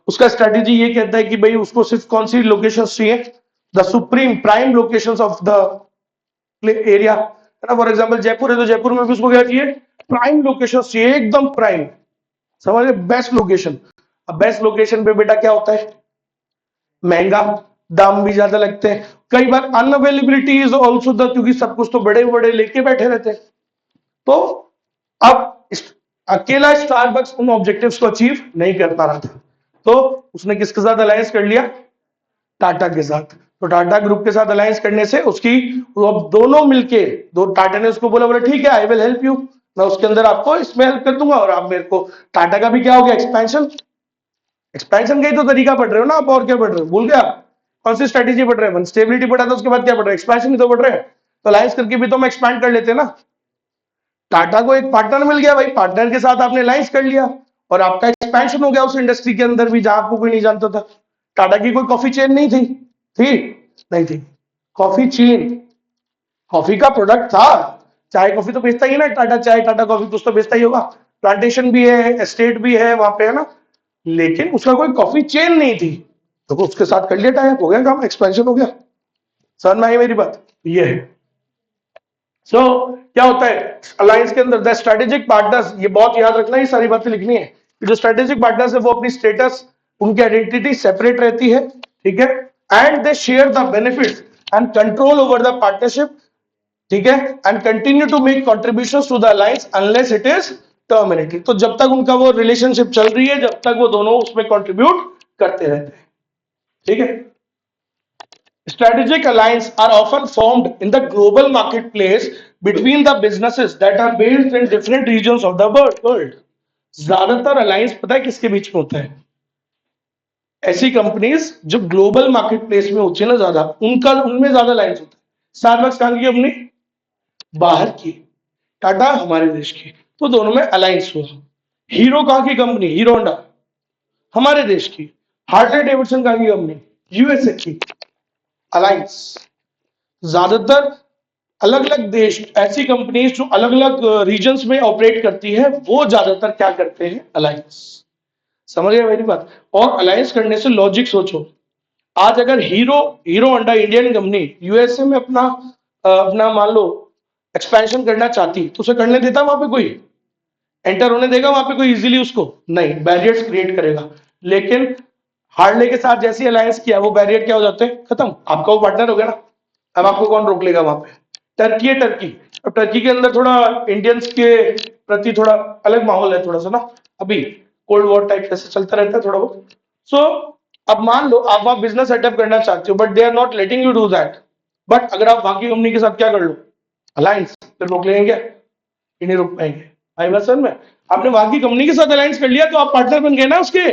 उसका स्ट्रेटेजी ये कहता है कि भाई उसको सिर्फ कौन सी लोकेशन चाहिए, the supreme prime locations of the area, है ना। फॉर एग्जांपल जयपुर है तो जयपुर में भी उसको क्या चाहिए, प्राइम लोकेशन चाहिए, एकदम प्राइम, समझ रहे, बेस्ट लोकेशन। अब बेस्ट लोकेशन पे बेटा क्या होता है, महंगा, दाम भी ज्यादा लगते हैं, कई बार अनअवेलेबिलिटी इज ऑल्सो द, क्योंकि सब कुछ तो बड़े बड़े लेके बैठे रहते हैं। तो अब अकेला स्टारबक्स उन ऑब्जेक्टिव्स को अचीव नहीं कर पा रहा था, तो उसने किसके साथ अलायंस कर लिया, टाटा के साथ। तो टाटा ग्रुप के साथ अलायंस करने से उसकी, वो अब दोनों मिलके, दो टाटा ने उसको बोला, बोला ठीक है आई विल हेल्प यू, मैं उसके अंदर आपको इसमें हेल्प कर दूंगा, और आप मेरे को, टाटा का भी क्या हो गया, एक्सपेंशन। एक्सपेंशन का ही तो तरीका पढ़ रहे हो ना आप, और क्या पढ़ रहे हो, भूल गया कौन सी स्ट्रेटेजी पढ़ रहे हैं, स्टेबिलिटी पढ़ा था, उसके बाद क्या पढ़ रहे हैं, एक्सपेंशन ही तो पढ़ रहे हैं। तो अलायंस करके भी तो हम एक्सपैंड कर लेते हैं ना। टाटा को एक पार्टनर मिल गया भाई, पार्टनर के साथ आपने अलायंस कर लिया, और आपका एक्सपेंशन हो गया उस इंडस्ट्री के अंदर भी जहां आपको कोई नहीं जानता था। टाटा की कोई कॉफी चेन नहीं थी, थी नहीं थी कॉफी चेन, कॉफी का प्रोडक्ट था, चाय कॉफी तो बेचता ही ना टाटा, चाय टाटा कॉफी कुछ तो बेचता ही होगा, प्लांटेशन भी है, एस्टेट भी है वहां पे, है ना, लेकिन उसका कोई कॉफी चेन नहीं थी। तो उसके साथ कर लिया टाइप, हो गया काम, एक्सपेंशन हो गया। समझ में आई मेरी बात, ये है। सो क्या होता है अलायंस के अंदर, द स्ट्रेटेजिक पार्टनर्स, ये बहुत याद रखना, ये सारी बातें लिखनी है कि जो स्ट्रेटेजिक पार्टनर्स है वो अपनी स्टेटस, उनकी आइडेंटिटी सेपरेट रहती है, ठीक है, and they share the benefits and control over the partnership, ठीक है, and continue to make contribution to the alliance unless it is terminated. तो जब तक उनका वो रिलेशनशिप चल रही है, जब तक वो दोनों उसमें कंट्रीब्यूट करते रहते हैं, ठीक है। Strategic alliance are often formed in the global marketplace between the businesses that are based in different regions of the world. ज्यादातर अलायंस पता है किसके बीच में होता है, ऐसी कंपनीज जो ग्लोबल मार्केट प्लेस में होती है ना ज्यादा, उनका उनमें ज्यादा अलायंस होता है। स्टारबक्स कहां की अपनी, बाहर की, टाटा हमारे देश की, तो दोनों में अलायंस हुआ। हीरो कहां की कंपनी, हीरो होंडा हमारे देश की, हार्ले डेविडसन कहां की कंपनी, यूएसए की, अलायंस। ज्यादातर अलग अलग देश, ऐसी कंपनीज जो अलग अलग रीजन्स में ऑपरेट करती है, वो ज्यादातर क्या करते हैं, अलायंस। समझ गए मेरी बात। और अलायंस करने से लॉजिक सोचो, आज अगर hero hero Honda Indian company USA में अपना अपना मान लो एक्सपेंशन करना चाहती, तो उसे करने देता वहां पे कोई, एंटर होने देगा वहां पे कोई इजीली उसको, नहीं, बैरियर्स क्रिएट करेगा। लेकिन हार्ले के साथ जैसी अलायंस किया, वो बैरियर क्या हो जाते हैं, खत्म, आपका वो पार्टनर हो गया ना, अब आपको कौन रोक लेगा वहां पे। टर्की है, टर्की, अब टर्की के अंदर थोड़ा इंडियंस के प्रति थोड़ा अलग माहौल है, थोड़ा सा ना, अभी कोल्ड वॉर टाइप जैसे चलता रहता है थोड़ा बहुत। सो अब मान लो आप वहां बिजनेस सेटअप करना चाहते हो, but they are not letting you do that, but अगर आप बाकी कंपनी के साथ क्या कर लो, अलायंस, फिर रोक लेंगे क्या, कि नहीं रोक पाएंगे। भाई बस में आपने वहां की कंपनी के साथ अलायंस कर लिया, तो आप पार्टनर बन गए ना उसके,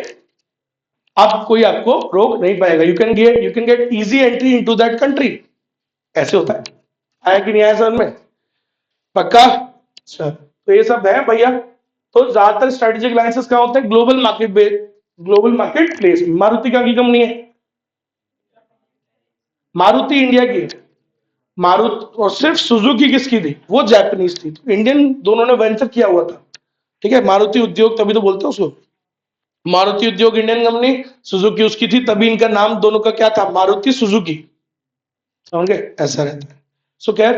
आप कोई आपको रोक नहीं पाएगा, you can get easy entry into that country. ऐसे होता है, आया कि नहीं आया समझ में, पक्का। अच्छा, तो ये सब है भैया। तो ज्यादातर स्ट्रेटेजिक अलायंसेस क्या होते हैं, global market global market place. Maruti का की कंपनी है, मारुति इंडिया की है, मारुति, और सिर्फ सुजुकी किसकी थी, वो जापानीज थी, तो इंडियन दोनों ने वेंचर किया हुआ था, ठीक है। मारुति उद्योग तभी तो बोलते हैं उसको, मारुति उद्योग इंडियन कंपनी, सुजुकी उसकी थी, तभी इनका नाम दोनों का क्या था, मारुति सुजुकी, समझ गए, ऐसा रहता है। सो खैर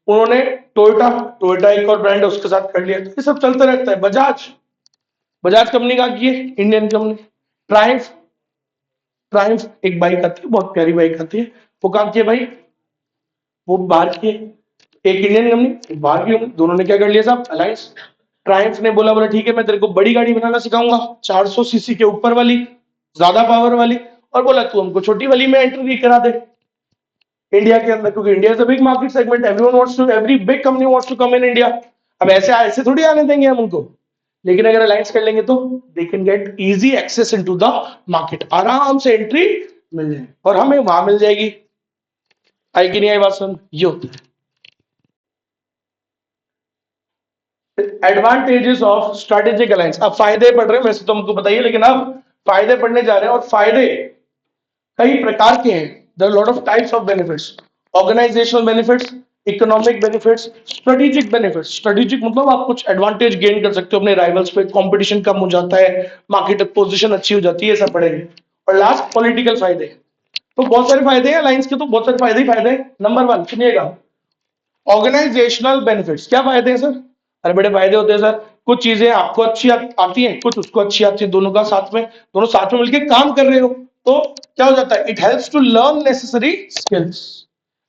उन्होंने टोयोटा, टोयोटा एक और ब्रांड है उसके साथ कर लिया, तो ये सब चलता रहता है। बजाज, बजाज कंपनी कहाँ की है? Indian company. ट्रायम्फ, ट्रायम्फ एक बाइक आती है, बहुत प्यारी बाइक आती है, वो कहाँ की है भाई? वो बाहर की है। एक इंडियन कंपनी, एक बाहर की कंपनी, दोनों ने क्या कर लिया साहब? अलायंस। ट्रायम्फ ने बोला बोला ठीक है मैं तेरे को बड़ी गाड़ी बनाना सिखाऊंगा, 400 सीसी के ऊपर वाली, ज्यादा पावर वाली, और बोला तू हमको छोटी वाली में एंट्री करा दे इंडिया के अंदर, क्योंकि India is a big market segment, everyone wants to, every big company wants to come in India. अब ऐसे ऐसे थोड़ी आने देंगे हम उनको, लेकिन अगर अलायंस कर लेंगे तो they can get easy access into the market, आराम से एंट्री मिल जाएगी और हमें वहां मिल जाएगी। आई कि नहीं आई बात सुन? यो एडवांटेजेस ऑफ स्ट्रेटेजिक अलायंस। अब फायदे पढ़ रहे हैं, वैसे तो हमको बताइए, लेकिन अब फायदे पढ़ने जा रहे हैं, और फायदे कई प्रकार के हैं। There are lot of types of benefits. Organisational benefits, economic benefits, strategic benefits. Strategic मतलब आप कुछ एडवांटेज गेन कर सकते हो अपने राइवल्स पे, कंपटीशन कम हो जाता है, मार्केट पोजीशन अच्छी हो जाती है, सब पढ़ेंगे। और लास्ट पॉलिटिकल फायदे। तो बहुत सारे फायदे हैं अलायंस के, तो बहुत सारे फायदे ही फायदे हैं। नंबर 1 सुनिएगा, ऑर्गेनाइजेशनल बेनिफिट्स। क्या फायदे हैं सर? अरे बड़े फायदे होते हैं सर। कुछ चीजें आपको अच्छी आती हैं, कुछ उसको अच्छी आती है, दोनों का साथ में, दोनों साथ में मिलकर काम कर रहे हो तो क्या हो जाता है? It helps to learn necessary skills.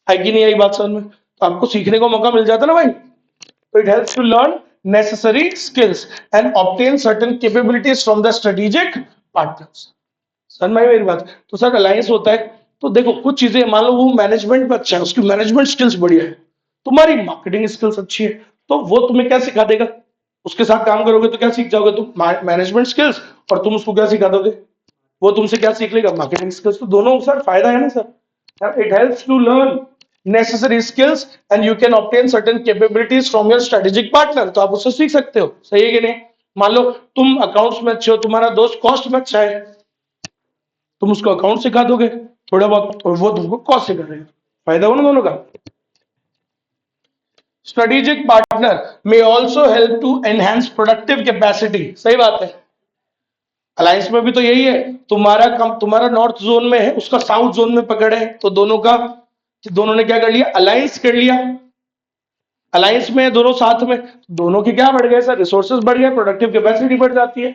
है कि नहीं यही बात समझ में? तो आपको सीखने का मौका मिल जाता है ना भाई, तो it helps to learn necessary skills and obtain certain capabilities from the strategic partners. समझ में आई मेरी बात? तो सर अलायंस होता है तो देखो कुछ चीजें, मान लो वो मैनेजमेंट में अच्छा है, उसकी मैनेजमेंट स्किल्स बढ़िया है, तुम्हारी मार्केटिंग स्किल्स अच्छी है, तो वो तुम्हें क्या सिखा देगा? उसके साथ काम करोगे तो क्या सीख जाओगे तुम? Management skills. और तुम उसको क्या सिखा दोगे? वो तुमसे क्या सीख लेगा? Marketing skills. तो दोनों सर फायदा है ना sir. It helps to learn necessary skills and you can obtain certain capabilities from your strategic partner. तो आप उससे सीख सकते हो, सही है कि नहीं? मान लो तुम अकाउंट्स में अच्छे हो, तुम्हारा दोस्त कॉस्ट में अच्छा है, तुम उसको अकाउंट सिखा दोगे थोड़ा बहुत, और वो तुमको कॉस्ट सिखा देगा। फायदा हो ना दोनों का। Strategic partner may also help to enhance productive capacity. सही बात है, अलायंस में भी तो यही है। तुम्हारा नॉर्थ जोन में है, उसका साउथ जोन में पकड़ है, तो दोनों ने क्या कर लिया? अलायंस कर लिया। अलायंस में दोनों साथ में, दोनों के क्या बढ़ गए सर? रिसोर्सेज बढ़ गए, प्रोडक्टिव कैपेसिटी बढ़ जाती है।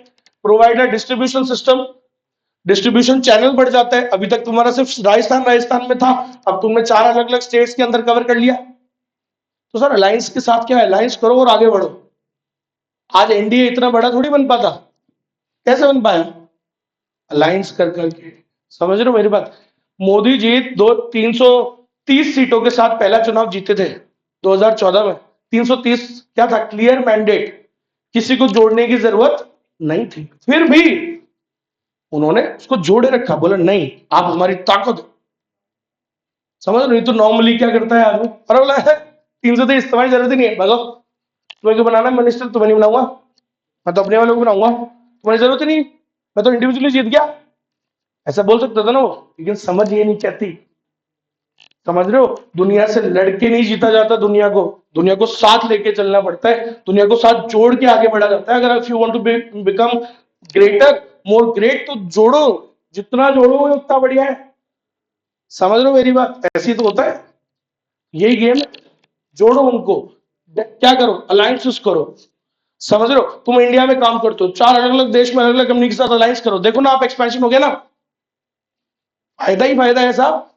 Provider distribution system, distribution channel बढ़ जाता है। अभी तक तुम्हारा सिर्फ राजस्थान में था, अब तुमने 4 अलग अलग स्टेट्स के अंदर कवर कर लिया। तो सर अलायंस के साथ क्या है? अलायंस करो और आगे बढ़ो। आज एनडीए इतना बड़ा थोड़ी बन पाता, कैसे बन पाया? अलायंस कर करके। समझ रहे हो मेरी बात? मोदी जी 330 सीटों के साथ पहला चुनाव जीते थे 2014 में। 330 क्या था? क्लियर मैंडेट, किसी को जोड़ने की जरूरत नहीं थी, फिर भी उन्होंने उसको जोड़े रखा, बोला नहीं आप हमारी ताकत हो। समझ रहे? तो नॉर्मली क्या करता है आदमी? अरे बोला है 330 तुम्हारी जरूरत ही नहीं है, भागो, तुम्हें क्यों बनाना मिनिस्टर? तुम्हें नहीं बनाऊंगा, मैं तो अपने वालों को बनाऊंगा, तुम्हारी जरूरत ही नहीं, मैं तो इंडिविजुअली जीत गया। ऐसा बोल सकता था ना वो, लेकिन समझ ये नहीं कहती। समझ रहे हो? दुनिया से लड़के नहीं जीता जाता, दुनिया को साथ लेके चलना पड़ता है, दुनिया को साथ जोड़ के आगे बढ़ा जाता है। अगर if you want to become greater, more great, तो जोड़ो, जितना जोड़ोगे उतना बढ़िया है। समझ रहे हो मेरी बात? ऐसी तो होता है, यही गेम है। जोड़ो उनको, क्या करो? अलायंसेस करो। समझ रहे हो? तुम इंडिया में काम करते हो, 4 अलग अलग देश में अलग अलग कंपनी के साथ अलायंस करो, देखो ना आप एक्सपेंशन हो गया ना, फायदा ही फायदा है साहब।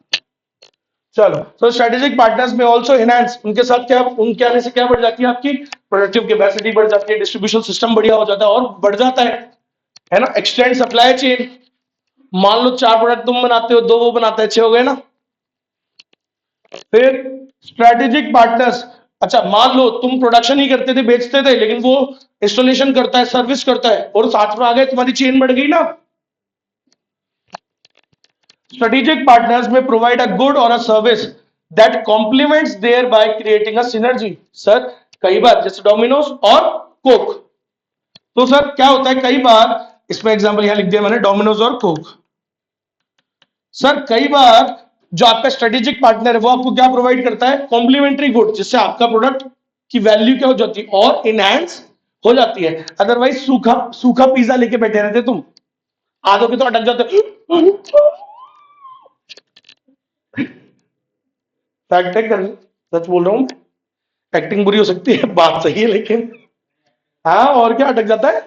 चलो, तो स्ट्रेटेजिक पार्टनर्स में ऑल्सो एनहांस, उनके साथ क्या, उनके आने से क्या बढ़ जाती है? आपकी प्रोडक्टिव कैपेसिटी बढ़ जाती है, डिस्ट्रीब्यूशन सिस्टम बढ़िया हो जाता है और बढ़ जाता है ना? Extend supply chain. मान लो 4 प्रोडक्ट तुम बनाते हो, 2 वो बनाता है, 6 हो गए ना। फिर स्ट्रेटेजिक पार्टनर्स, अच्छा मान लो तुम प्रोडक्शन ही करते थे, बेचते थे, लेकिन वो इंस्टॉलेशन करता है, सर्विस करता है, और साथ में आ गए, तुम्हारी चेन बढ़ गई ना। Strategic partners may provide a good or a service that complements thereby creating a synergy. Sir कई बार जैसे डोमिनोज और कोक, तो सर क्या होता है कई बार, इसमें एग्जांपल यहां लिख दिया मैंने, डोमिनोज और कोक। सर कई बार जो आपका स्ट्रेटेजिक पार्टनर है वो आपको क्या प्रोवाइड करता है? कॉम्प्लीमेंट्री गुड, जिससे आपका प्रोडक्ट की वैल्यू क्या हो जाती है? और इनहैंस हो जाती है। अदरवाइज सूखा सूखा पिज्जा लेके बैठे रहते तुम, आधों के तो अटक जाते। फैक्ट है, कर सच बोल रहा हूं, एक्टिंग बुरी हो सकती है, बात सही है, लेकिन हाँ, और क्या अटक जाता है?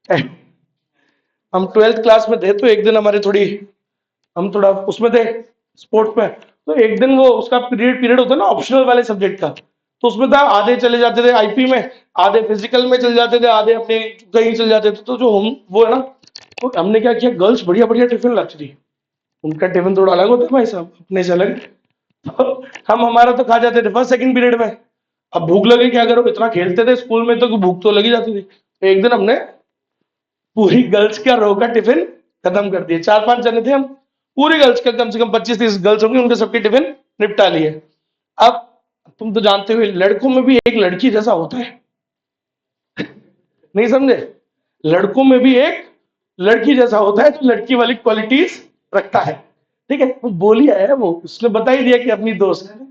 हम 12th क्लास में थे, तो एक दिन हमारे थोड़ी, हम थोड़ा उसमें थे स्पोर्ट्स में, तो एक दिन वो उसका पीरियड पीरियड होता है ना ऑप्शनल वाले सब्जेक्ट का, तो उसमें था आधे चले जाते थे आईपी में, आधे फिजिकल में चले जाते थे, आधे अपने कहीं चले जाते थे। तो जो हम वो है ना, तो हमने क्या किया, गर्ल्स बढ़िया बढ़िया टिफिन लाती थी, उनका टिफिन थोड़ा अलग होता है भाई साहब, अपने से अलग। तो हम हमारा तो खा जाते थे फर्स्ट सेकंड पीरियड में। अब भूख लगे क्या करो, इतना खेलते थे स्कूल में तो भूख तो लगी जाती थी। तो एक दिन हमने पूरी गर्ल्स का रो का टिफिन खत्म कर दिया, 4-5 जने थे हम, पूरी गर्ल्स का कम से कम 25-30 गर्ल्स होंगे, उनके सबके टिफिन निपटा लिए। अब तुम तो जानते हो लड़कों में भी एक लड़की जैसा होता है, नहीं समझे, लड़कों में भी एक लड़की जैसा होता है, जो लड़की वाली क्वालिटीज रखता है। ठीक है, वो बोली है, वो उसने बता ही दिया कि अपनी दोस्त है,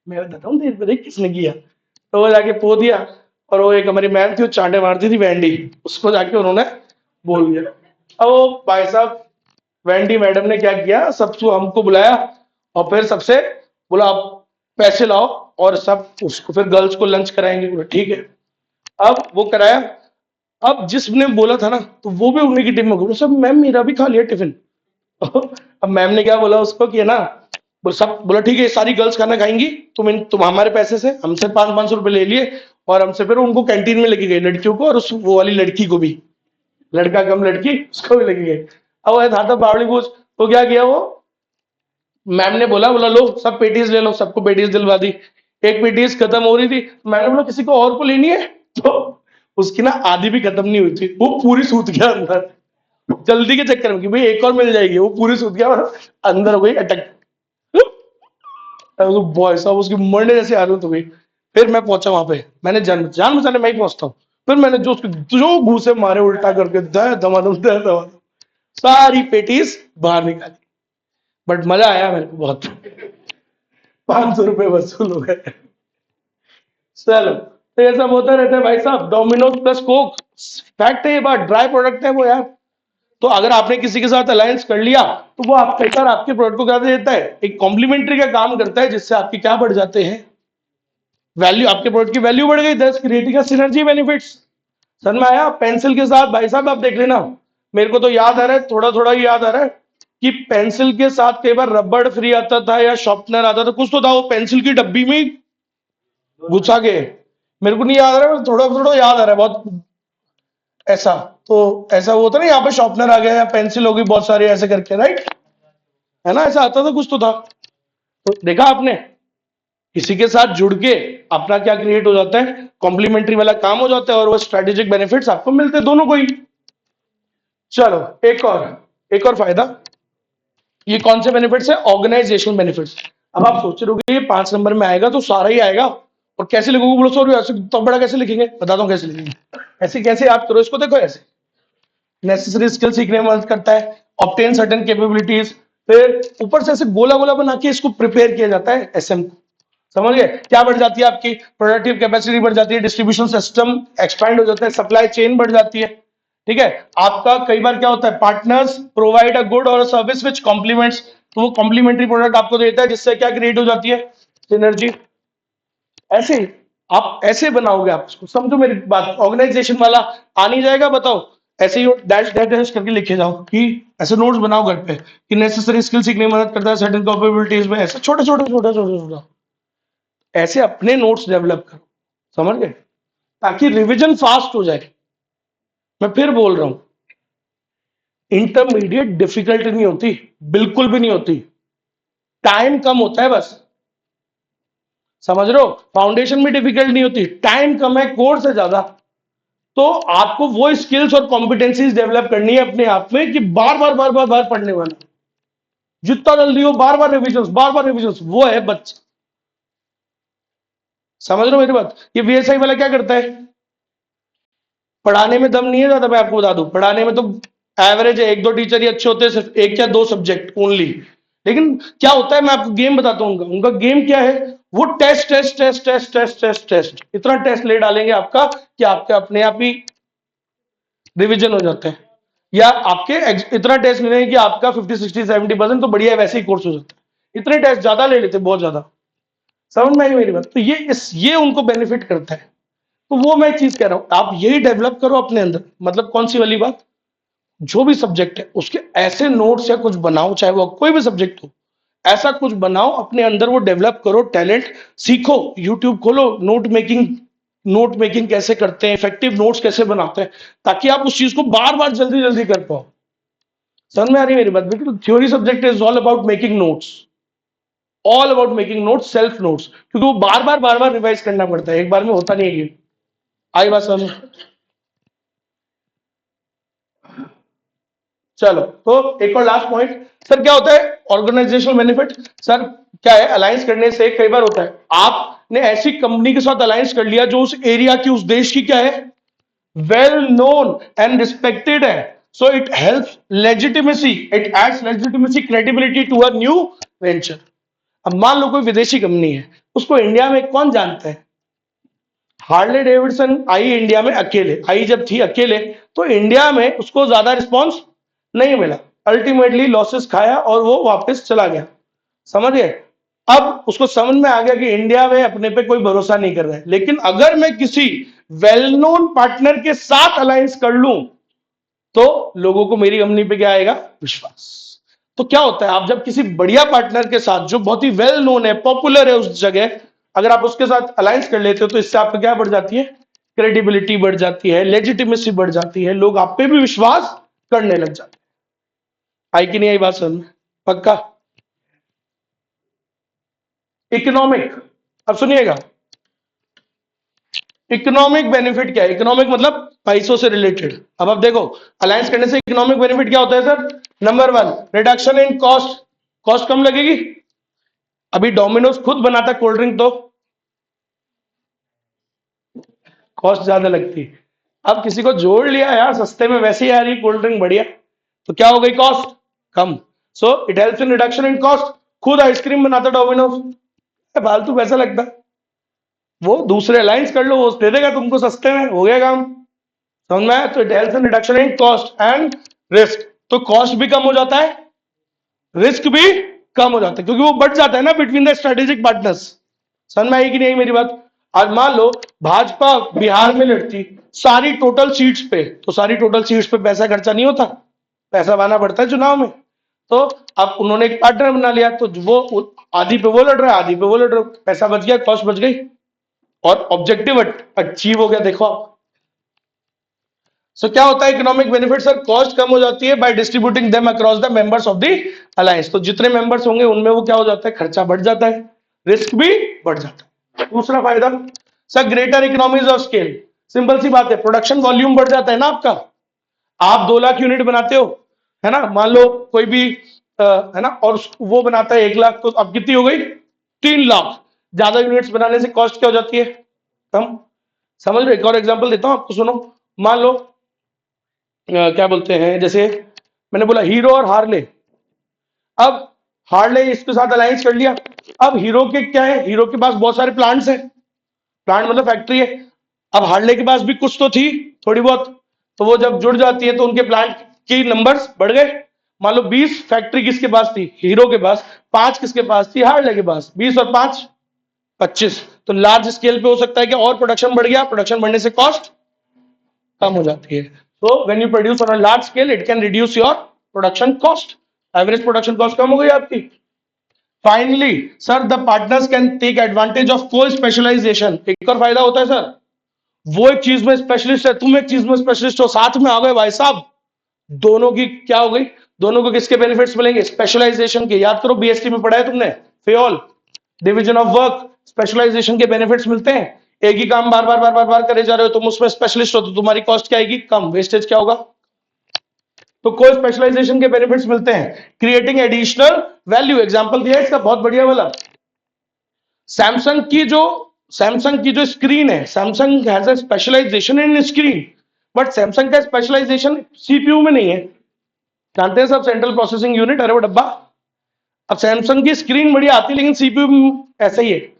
मैं बताता हूँ देर देख किसने किया। तो वो जाके पो दिया, और वो एक हमारी मैम थी, वो चांटे मारती थी वैंडी, उसको जाके उन्होंने बोल दिया। अब वो भाई साहब वैंडी मैडम ने क्या किया, सबको हमको बुलाया, और फिर सबसे बोला आप पैसे लाओ, और सब उसको फिर गर्ल्स को लंच कराएंगे, बोला ठीक है। अब वो कराया, अब जिसने बोला था ना, तो वो भी उन्हीं की टीम में, बोला सब मैम मेरा भी खा लिया टिफिन। अब मैम ने क्या बोला उसको कि है ना, बोला सब, बोला ठीक है सारी गर्ल्स खाना खाएंगी, तुम हमारे पैसे से हमसे 500-500 रुपए ले लिए, और हमसे फिर उनको कैंटीन में लेके गए लड़कियों को, और उस वो वाली लड़की को भी, लड़का कम लड़की उसको भी लेके गए। अब वो था तो बावड़ी पूछ, तो क्या किया वो, मैम ने बोला बोला लो सब पेटीज ले लो, सबको पेटीज दिलवा दी। एक पेटीज खत्म हो रही थी, मैंने बोला किसी को और को लेनी है, तो उसकी ना आधी भी खत्म नहीं हुई थी, वो पूरी सूत गया अंदर, जल्दी के चक्कर में कि भाई एक और मिल जाएगी, वो पूरी सूत गया और अंदर हो गई अटक। बॉय साहब उसकी मरने जैसी हालत हो गई। फिर मैं पहुंचा वहां पे, मैंने जान जान बचाने मैं ही पहुंचता हूँ, फिर मैंने जो घूसे मारे उल्टा करके दमादम सारी पेटीज बाहर निकाली। बट मजा आया मेरे को बहुत, 500 रुपए वसूल हो गए। चलो, तो ये सब होता रहता है भाई साहब, डोमिनोज प्लस कोक, फैक्ट है ये बात, ड्राई प्रोडक्ट है वो यार। तो अगर आपने किसी के साथ अलायंस कर लिया, तो वो आप कई बार आपके प्रोडक्ट को क्या दे देता है, एक कॉम्प्लीमेंट्री का काम करता है, जिससे आपकी क्या बढ़ जाते हैं, वैल्यू, आपके प्रोडक्ट की वैल्यू बढ़ गई, दस क्रिएटिंग सिनर्जी बेनिफिट्स। समझ में आया। पेंसिल के साथ भाई साहब आप देख लेना, मेरे को तो याद आ रहा है, थोड़ा थोड़ा याद आ रहा है कि पेंसिल के साथ कई बार रबड़ फ्री आता था या शॉर्पनर आता था, कुछ तो था, वो पेंसिल की डब्बी में घुसा के, मेरे को नहीं याद आ रहा है, थोड़ा थोड़ा याद आ रहा है बहुत ऐसा। तो ऐसा वो होता ना, यहाँ पे शॉर्पनर आ गया या पेंसिल होगी बहुत सारी ऐसे करके, राइट, है ना, ऐसा आता था कुछ तो था। तो देखा आपने, किसी के साथ जुड़ के अपना क्या क्रिएट हो जाता है, कॉम्प्लीमेंट्री वाला काम हो जाता है, और वो स्ट्रेटेजिक बेनिफिट्स आपको मिलते हैं दोनों को ही। चलो एक और फायदा, ये कौन से बेनिफिट्स है, ऑर्गेनाइजेशन बेनिफिट्स। अब आप सोच रहे हो कि ये 5 नंबर में आएगा तो सारा ही आएगा, और कैसे लिखोगे, बोलो सॉरी ऐसे तो बड़ा कैसे लिखेंगे, बताता हूँ कैसे लिखेंगे। ऐसे कैसे आप करो इसको, देखो ऐसे, नेसेसरी स्किल सीखने में मदद करता है, ऑब्टेन सर्टेन कैपेबिलिटीज, फिर ऊपर से ऐसे गोला गोला बना के इसको प्रिपेयर किया जाता है एसएम को, समझ गए, क्या बढ़ जाती है आपकी प्रोडक्टिव कैपेसिटी बढ़ जाती है, डिस्ट्रीब्यूशन सिस्टम एक्सपैंड हो जाता है, सप्लाई चेन बढ़ जाती है। ठीक है, आपका कई बार क्या होता है, पार्टनर्स प्रोवाइड अ गुड और सर्विस विच कॉम्प्लीमेंट्स, तो वो कॉम्प्लीमेंट्री प्रोडक्ट आपको देता है, जिससे क्या क्रिएट हो जाती है, सिनर्जी। ऐसे ही आप ऐसे बनाओगे, आप इसको समझो मेरी बात, ऑर्गेनाइजेशन वाला आ नहीं जाएगा, बताओ ऐसे ही डैश डैश डैश करके लिखे जाओ, कि ऐसे नोट्स बनाओ घर पे कि नेसेसरी स्किल सीखने में मदद करता है सर्टेन कैपेबिलिटीज में, ऐसे छोटे छोटे छोटे छोटे छोटे ऐसे अपने नोट्स डेवलप करो, समझ गए, ताकि रिवीजन फास्ट हो जाए। मैं फिर बोल रहा हूं, इंटरमीडिएट डिफिकल्ट नहीं होती, बिल्कुल भी नहीं होती, टाइम कम होता है बस, समझ रहे हो, फाउंडेशन भी डिफिकल्ट नहीं होती, टाइम कम है कोर्स है ज्यादा। तो आपको वो स्किल्स और कॉम्पिटेंसीज डेवलप करनी है अपने आप में, कि बार बार बार बार बार पढ़ने वाला, जितना जल्दी हो बार बार रिविजन, वो है बच्चा, समझ रहे हो मेरी बात। ये वीएसआई वाला क्या करता है, पढ़ाने में दम नहीं है ज्यादा, मैं आपको बता दूं, पढ़ाने में तो एवरेज है, एक दो टीचर ही अच्छे होते हैं, सिर्फ एक या दो सब्जेक्ट ओनली। लेकिन क्या होता है, मैं आपको गेम बताता हूँ, उनका गेम क्या है, वो test test test test test test test इतना टेस्ट ले डालेंगे आपका, कि आपके अपने आप ही रिविजन हो जाता है, या आपके इतना टेस्ट लेंगे कि आपका 50 60 70% तो बढ़िया वैसे ही कोर्स हो जाता है, इतने टेस्ट ज्यादा ले लेते, बहुत ज्यादा। समझ में आई मेरी बात। तो ये उनको बेनिफिट करता है, तो वो मैं एक चीज कह रहा हूं, आप यही डेवलप करो अपने अंदर। मतलब कौन सी वाली बात, जो भी सब्जेक्ट है उसके ऐसे नोट्स या कुछ बनाओ, चाहे वो कोई भी सब्जेक्ट हो, ऐसा कुछ बनाओ अपने अंदर, वो डेवलप करो, टैलेंट सीखो, यूट्यूब खोलो, नोट मेकिंग कैसे करते हैं, इफेक्टिव नोट्स कैसे बनाते हैं, ताकि आप उस चीज को बार बार जल्दी जल्दी कर पाओ। समझ में आ रही है मेरी बात? बिल्कुल, theory subject is all about making notes, all about making notes, self notes, क्योंकि वो बार बार रिवाइज करना पड़ता है, एक बार में होता नहीं है ये। आई बात समझ? चलो, तो एक और लास्ट पॉइंट सर, क्या होता है ऑर्गेनाइजेशनल बेनिफिट? सर क्या है, अलायंस करने से कई बार होता है आपने ऐसी कंपनी के साथ अलायंस कर लिया जो उस एरिया की, उस देश की क्या है, वेल नोन एंड रिस्पेक्टेड है, so it helps legitimacy, it aids legitimacy, credibility to a new venture. अब मान लो कोई विदेशी कंपनी है, उसको इंडिया में कौन जानता है? हार्ले डेविडसन आई इंडिया में अकेले, आई जब थी अकेले, तो इंडिया में उसको ज्यादा रिस्पॉन्स नहीं मिला, अल्टीमेटली लॉसेस खाया और वो वापस चला गया। समझ गए? अब उसको समझ में आ गया कि इंडिया में अपने पे कोई भरोसा नहीं कर रहा है, लेकिन अगर मैं किसी वेल नोन पार्टनर के साथ अलायंस कर लूं, तो लोगों को मेरी कंपनी पे क्या आएगा? विश्वास। तो क्या होता है, आप जब किसी बढ़िया पार्टनर के साथ जो बहुत ही वेल नोन है, पॉपुलर है उस जगह, अगर आप उसके साथ अलायंस कर लेते हो, तो इससे आपका क्या बढ़ जाती है? क्रेडिबिलिटी बढ़ जाती है, लेजिटिमेसी बढ़ जाती है, लोग आप पे भी विश्वास करने लग जाते हैं। आई कि नहीं आई बात समझ में? पक्का? इकोनॉमिक, अब सुनिएगा, इकोनॉमिक बेनिफिट क्या है? इकोनॉमिक मतलब पैसों से रिलेटेड। अब आप देखो, अलायंस करने से इकोनॉमिक बेनिफिट क्या होता है sir? Number one, reduction in cost, cost कम लगेगी। अभी डोमिनोज खुद बनाता कोल्ड ड्रिंक, तो कॉस्ट ज्यादा लगती। अब किसी को जोड़ लिया यार, सस्ते में वैसे ही आ रही कोल्ड ड्रिंक बढ़िया, तो क्या हो गई? Cost come. So it helps in reduction in cost. खुद आइसक्रीम बनाता डोमिनोज, फालतू पैसा लगता, वो दूसरे अलायंस कर लो, वो दे देगा तुमको सस्ते में, हो गया काम। समझ में आया? तो it helps in reduction in cost and risk. तो कॉस्ट भी कम हो जाता है, रिस्क भी कम हो जाता है, क्योंकि वो बढ़ जाता है ना बिटवीन द स्ट्रेटेजिक पार्टनर्स। समझ में आई कि नहीं मेरी बात? आज मान लो भाजपा बिहार में लड़ती सारी टोटल सीट्स पे, तो सारी टोटल सीट्स पे पैसा खर्चा नहीं होता, पैसा पाना पड़ता है चुनाव में। तो अब उन्होंने एक पार्टनर बना लिया, तो वो आधी पे वो लड़ रहा है, आधी पे वो लड़ रहा है, पैसा बच गया, कॉस्ट बच गई, और ऑब्जेक्टिव अचीव हो गया। देखो आप, सो क्या होता है इकोनॉमिक बेनिफिट सर? कॉस्ट कम हो जाती है by distributing them across the members of the alliance. तो जितने मेंबर्स होंगे उनमें वो क्या हो जाता है? खर्चा बढ़ जाता है, रिस्क भी बढ़ जाता है। दूसरा फायदा sir, greater economies of scale. Simple सी बात है, प्रोडक्शन वॉल्यूम बढ़ जाता है ना आपका। आप 2 लाख यूनिट बनाते हो, है ना, मान लो कोई भी है ना, और वो बनाता है 1 लाख, तो अब कितनी हो गई? 3 लाख। ज्यादा यूनिट्स बनाने से कॉस्ट क्या हो जाती है? कम। समझ रहे? एक और एग्जांपल देता हूं आपको, सुनो। मान लो क्या बोलते हैं, जैसे मैंने बोला हीरो और हार्ले। अब हार्ले इसके साथ अलायंस कर लिया। अब हीरो के क्या है, हीरो के पास बहुत सारे प्लांट्स हैं, प्लांट मतलब फैक्ट्री है। अब हार्ले के पास भी कुछ तो थी, थोड़ी बहुत, तो वो जब जुड़ जाती है तो उनके प्लांट की नंबर्स बढ़ गए। मान लो 20 फैक्ट्री किसके पास थी? हीरो के पास। 5 किसके पास थी? हार्ले के पास। 20 और 5 25। तो लार्ज स्केल पे हो सकता है कि और प्रोडक्शन बढ़ गया, प्रोडक्शन बढ़ने से कॉस्ट कम हो जाती है। So when you produce on a large scale, it can reduce your production cost. Average production cost कम हो गई आपकी। Finally, sir, the partners can take advantage of co-specialization. एक और फायदा होता है सर, वो एक चीज में स्पेशलिस्ट है, तुम एक चीज में स्पेशलिस्ट हो, साथ में आ गए भाई साहब, दोनों की क्या हो गई? दोनों को किसके बेनिफिट्स मिलेंगे? स्पेशलाइजेशन के। याद करो, बीएसटी में पढ़ा है तुमने, fail division of work, specialization के बेनिफिट्स मिलते हैं। एक ही काम बार बार करे जा रहे हो, तुम उसमें स्पेशलिस्ट हो, तो तुम्हारी कॉस्ट क्या आएगी? कम। वेस्टेज क्या होगा? तो कोई स्पेशलाइजेशन के बेनिफिट्स मिलते हैं, क्रिएटिंग एडिशनल वैल्यू। एग्जांपल दिया इसका बहुत बढ़िया वाला, सैमसंग की जो स्क्रीन है, Samsung has a specialization in screen, but Samsung का स्पेशलाइजेशन सीपीयू में नहीं है। जानते हैं सब, सेंट्रल प्रोसेसिंग यूनिट, अरे वो डब्बा। अब सैमसंग की स्क्रीन बढ़िया आती है, लेकिन सीपीयू ऐसा ही है।